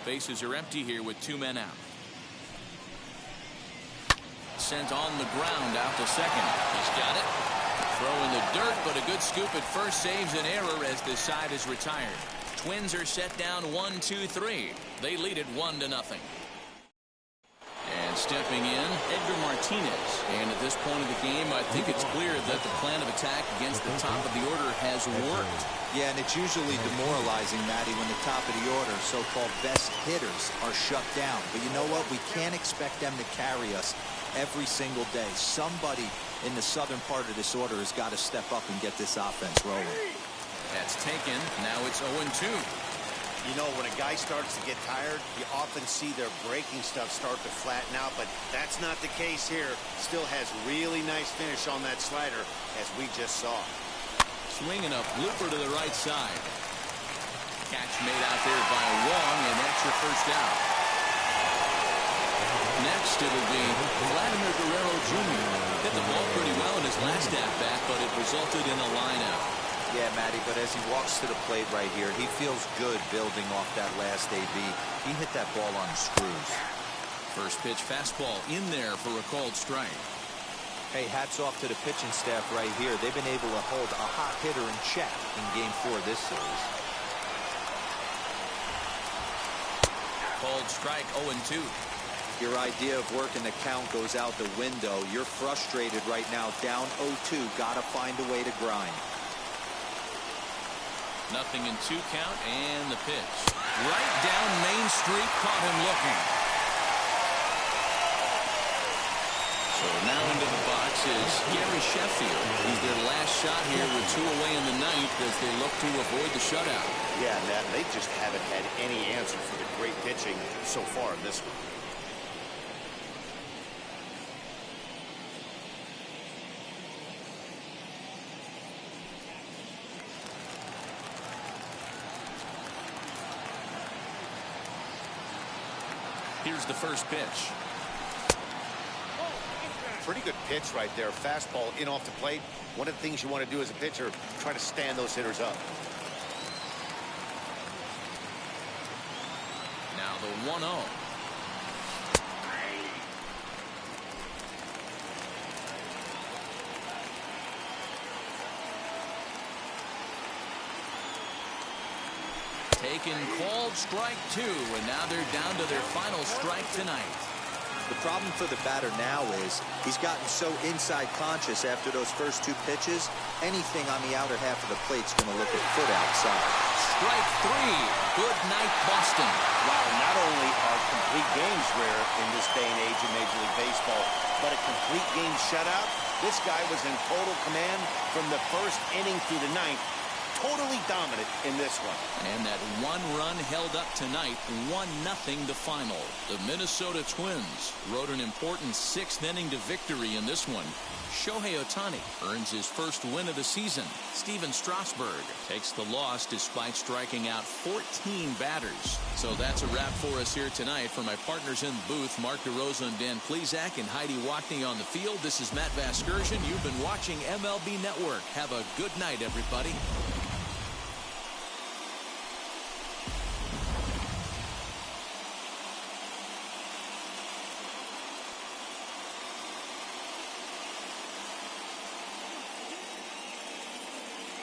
[SPEAKER 1] Bases are empty here with 2 men out. Sent on the ground out to second. He's got it. Throw in the dirt, but a good scoop at first saves an error as this side is retired. Twins are set down 1-2-3. They lead it 1-0. And stepping in, Edgar Martinez. And at this point of the game, I think it's clear that the plan of attack against the top of the order has worked.
[SPEAKER 3] Yeah, and it's usually demoralizing, Matty, when the top of the order, so-called best hitters, are shut down. But you know what? We can't expect them to carry us every single day. Somebody in the southern part of this order has got to step up and get this offense rolling.
[SPEAKER 1] That's taken. Now it's 0-2.
[SPEAKER 6] You know, when a guy starts to get tired, you often see their breaking stuff start to flatten out, but that's not the case here. Still has really nice finish on that slider, as we just saw.
[SPEAKER 1] Swinging a blooper to the right side. Catch made out there by Wong, and that's your first out. Next, it'll be Vladimir Guerrero Jr. Hit the ball pretty well in his last at-bat, but it resulted in a line-out.
[SPEAKER 3] Yeah, Matty, but as he walks to the plate right here, he feels good building off that last AB. He hit that ball on screws.
[SPEAKER 1] First pitch fastball in there for a called strike.
[SPEAKER 3] Hey, hats off to the pitching staff right here. They've been able to hold a hot hitter in check in Game 4 of this series.
[SPEAKER 1] Called strike 0-2.
[SPEAKER 3] Your idea of working the count goes out the window. You're frustrated right now, down 0-2. Gotta find a way to grind.
[SPEAKER 1] Nothing in 2 count, and the pitch. Right down Main Street, caught him looking. So now into the box is Gary Sheffield. He's their last shot here with 2 away in the ninth as they look to avoid the shutout.
[SPEAKER 6] Yeah, Matt, they just haven't had any answer for the great pitching so far in this one.
[SPEAKER 1] Here's the first pitch.
[SPEAKER 6] Pretty good pitch right there. Fastball in off the plate. One of the things you want to do as a pitcher, try to stand those hitters up.
[SPEAKER 1] Now the 1-0. Taken, called strike 2, and now they're down to their final strike tonight.
[SPEAKER 3] The problem for the batter now is he's gotten so inside conscious after those first 2 pitches, anything on the outer half of the plate's going to look a foot outside.
[SPEAKER 1] Strike 3. Good night, Boston.
[SPEAKER 6] Wow, not only are complete games rare in this day and age in Major League Baseball, but a complete game shutout. This guy was in total command from the first inning through the ninth. Totally dominant in this one.
[SPEAKER 1] And that 1 run held up tonight, 1-0 the final. The Minnesota Twins rode an important 6th inning to victory in this one. Shohei Ohtani earns his first win of the season. Steven Strasburg takes the loss despite striking out 14 batters. So that's a wrap for us here tonight. For my partners in the booth, Mark DeRosa and Dan Plesac, and Heidi Watney on the field, this is Matt Vasgersian. You've been watching MLB Network. Have a good night, everybody.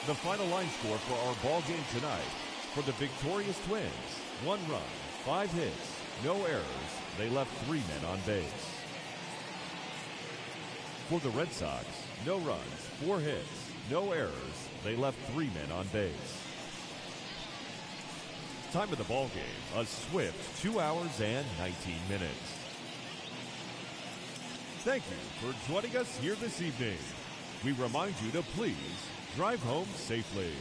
[SPEAKER 2] The final line score for our ball game tonight. For the victorious Twins, 1 run, 5 hits, no errors. They left 3 men on base. For the Red Sox, no runs, 4 hits, no errors. They left 3 men on base. Time of the ball game, a swift 2 hours and 19 minutes. Thank you for joining us here this evening. We remind you to please drive home safely.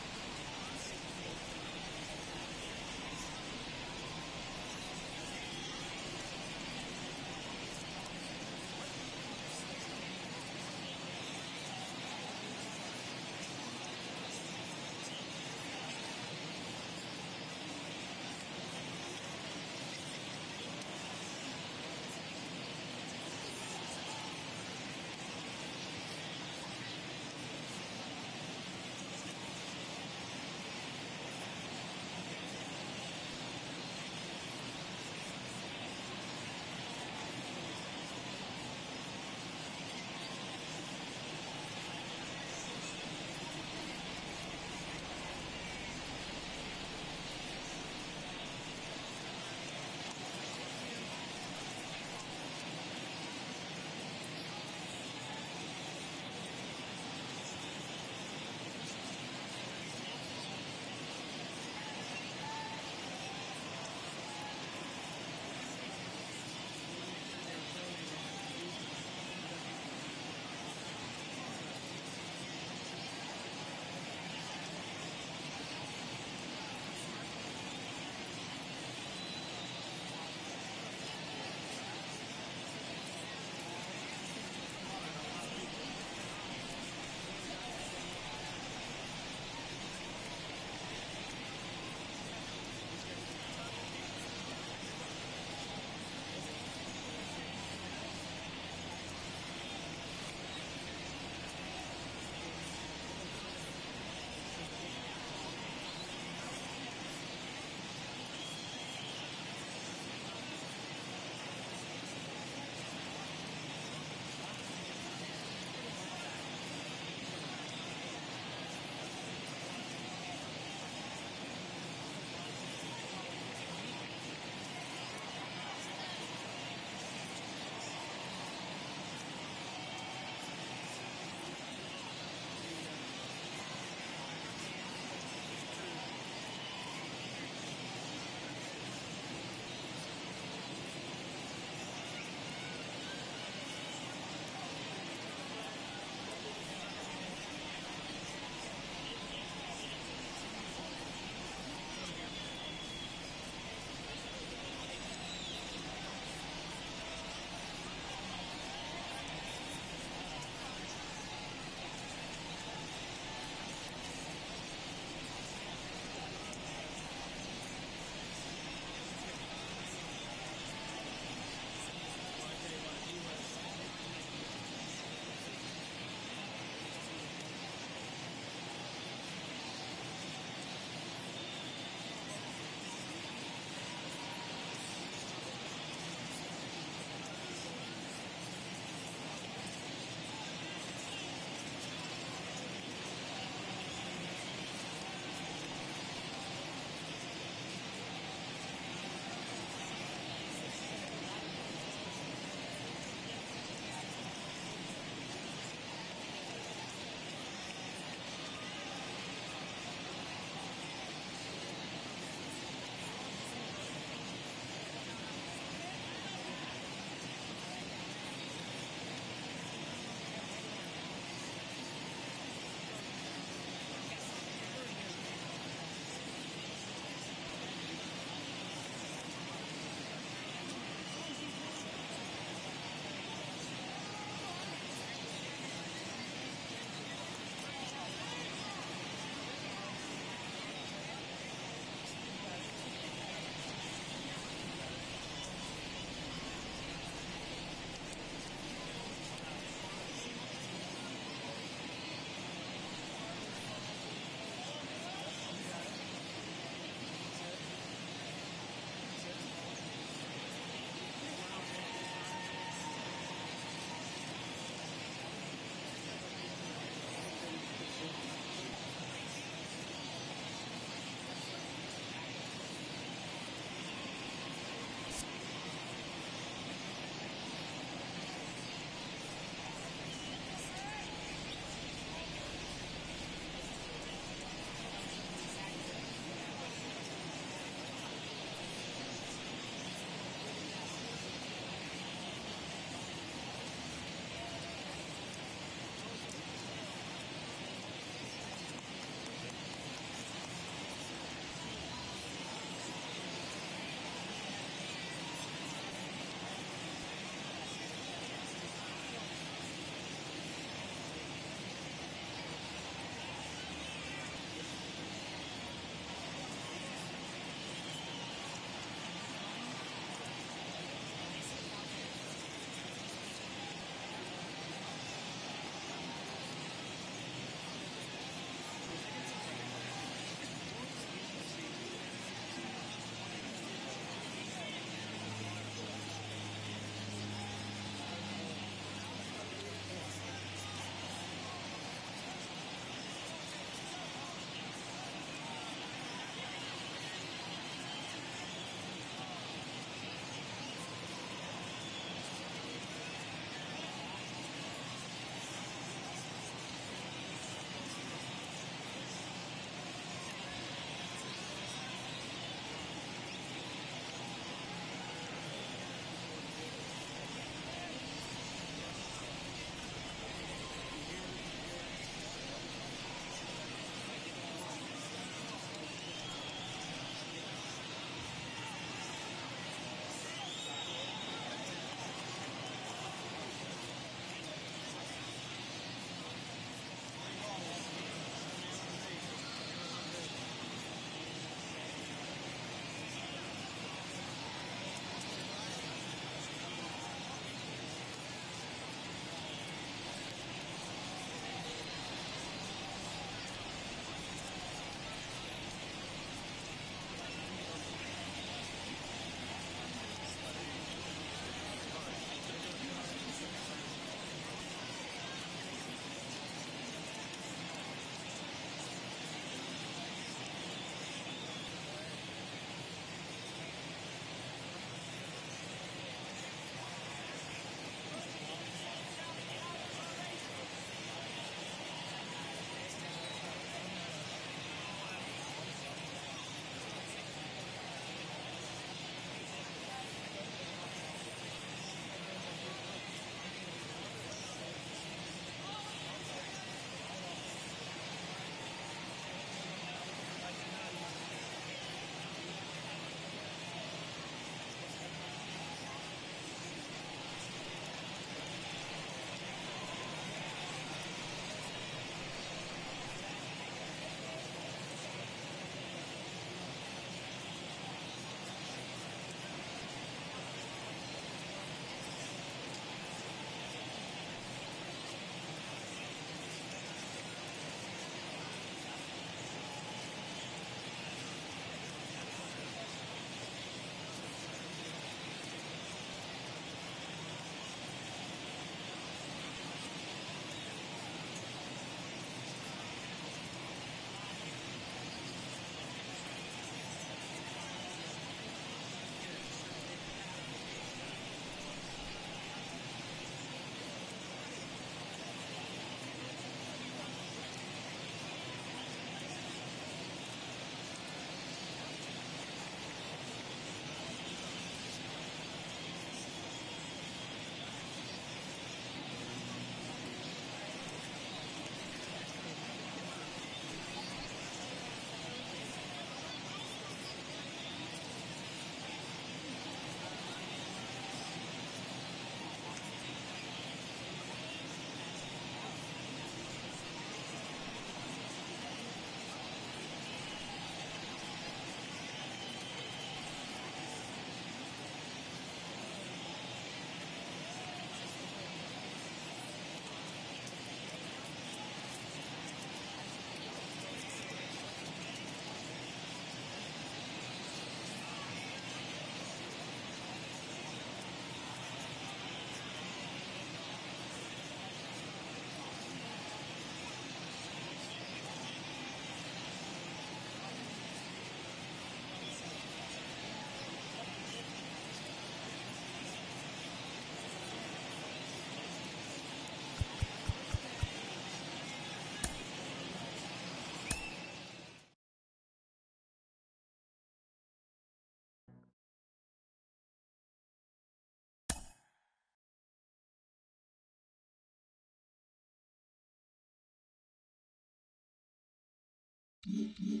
[SPEAKER 9] you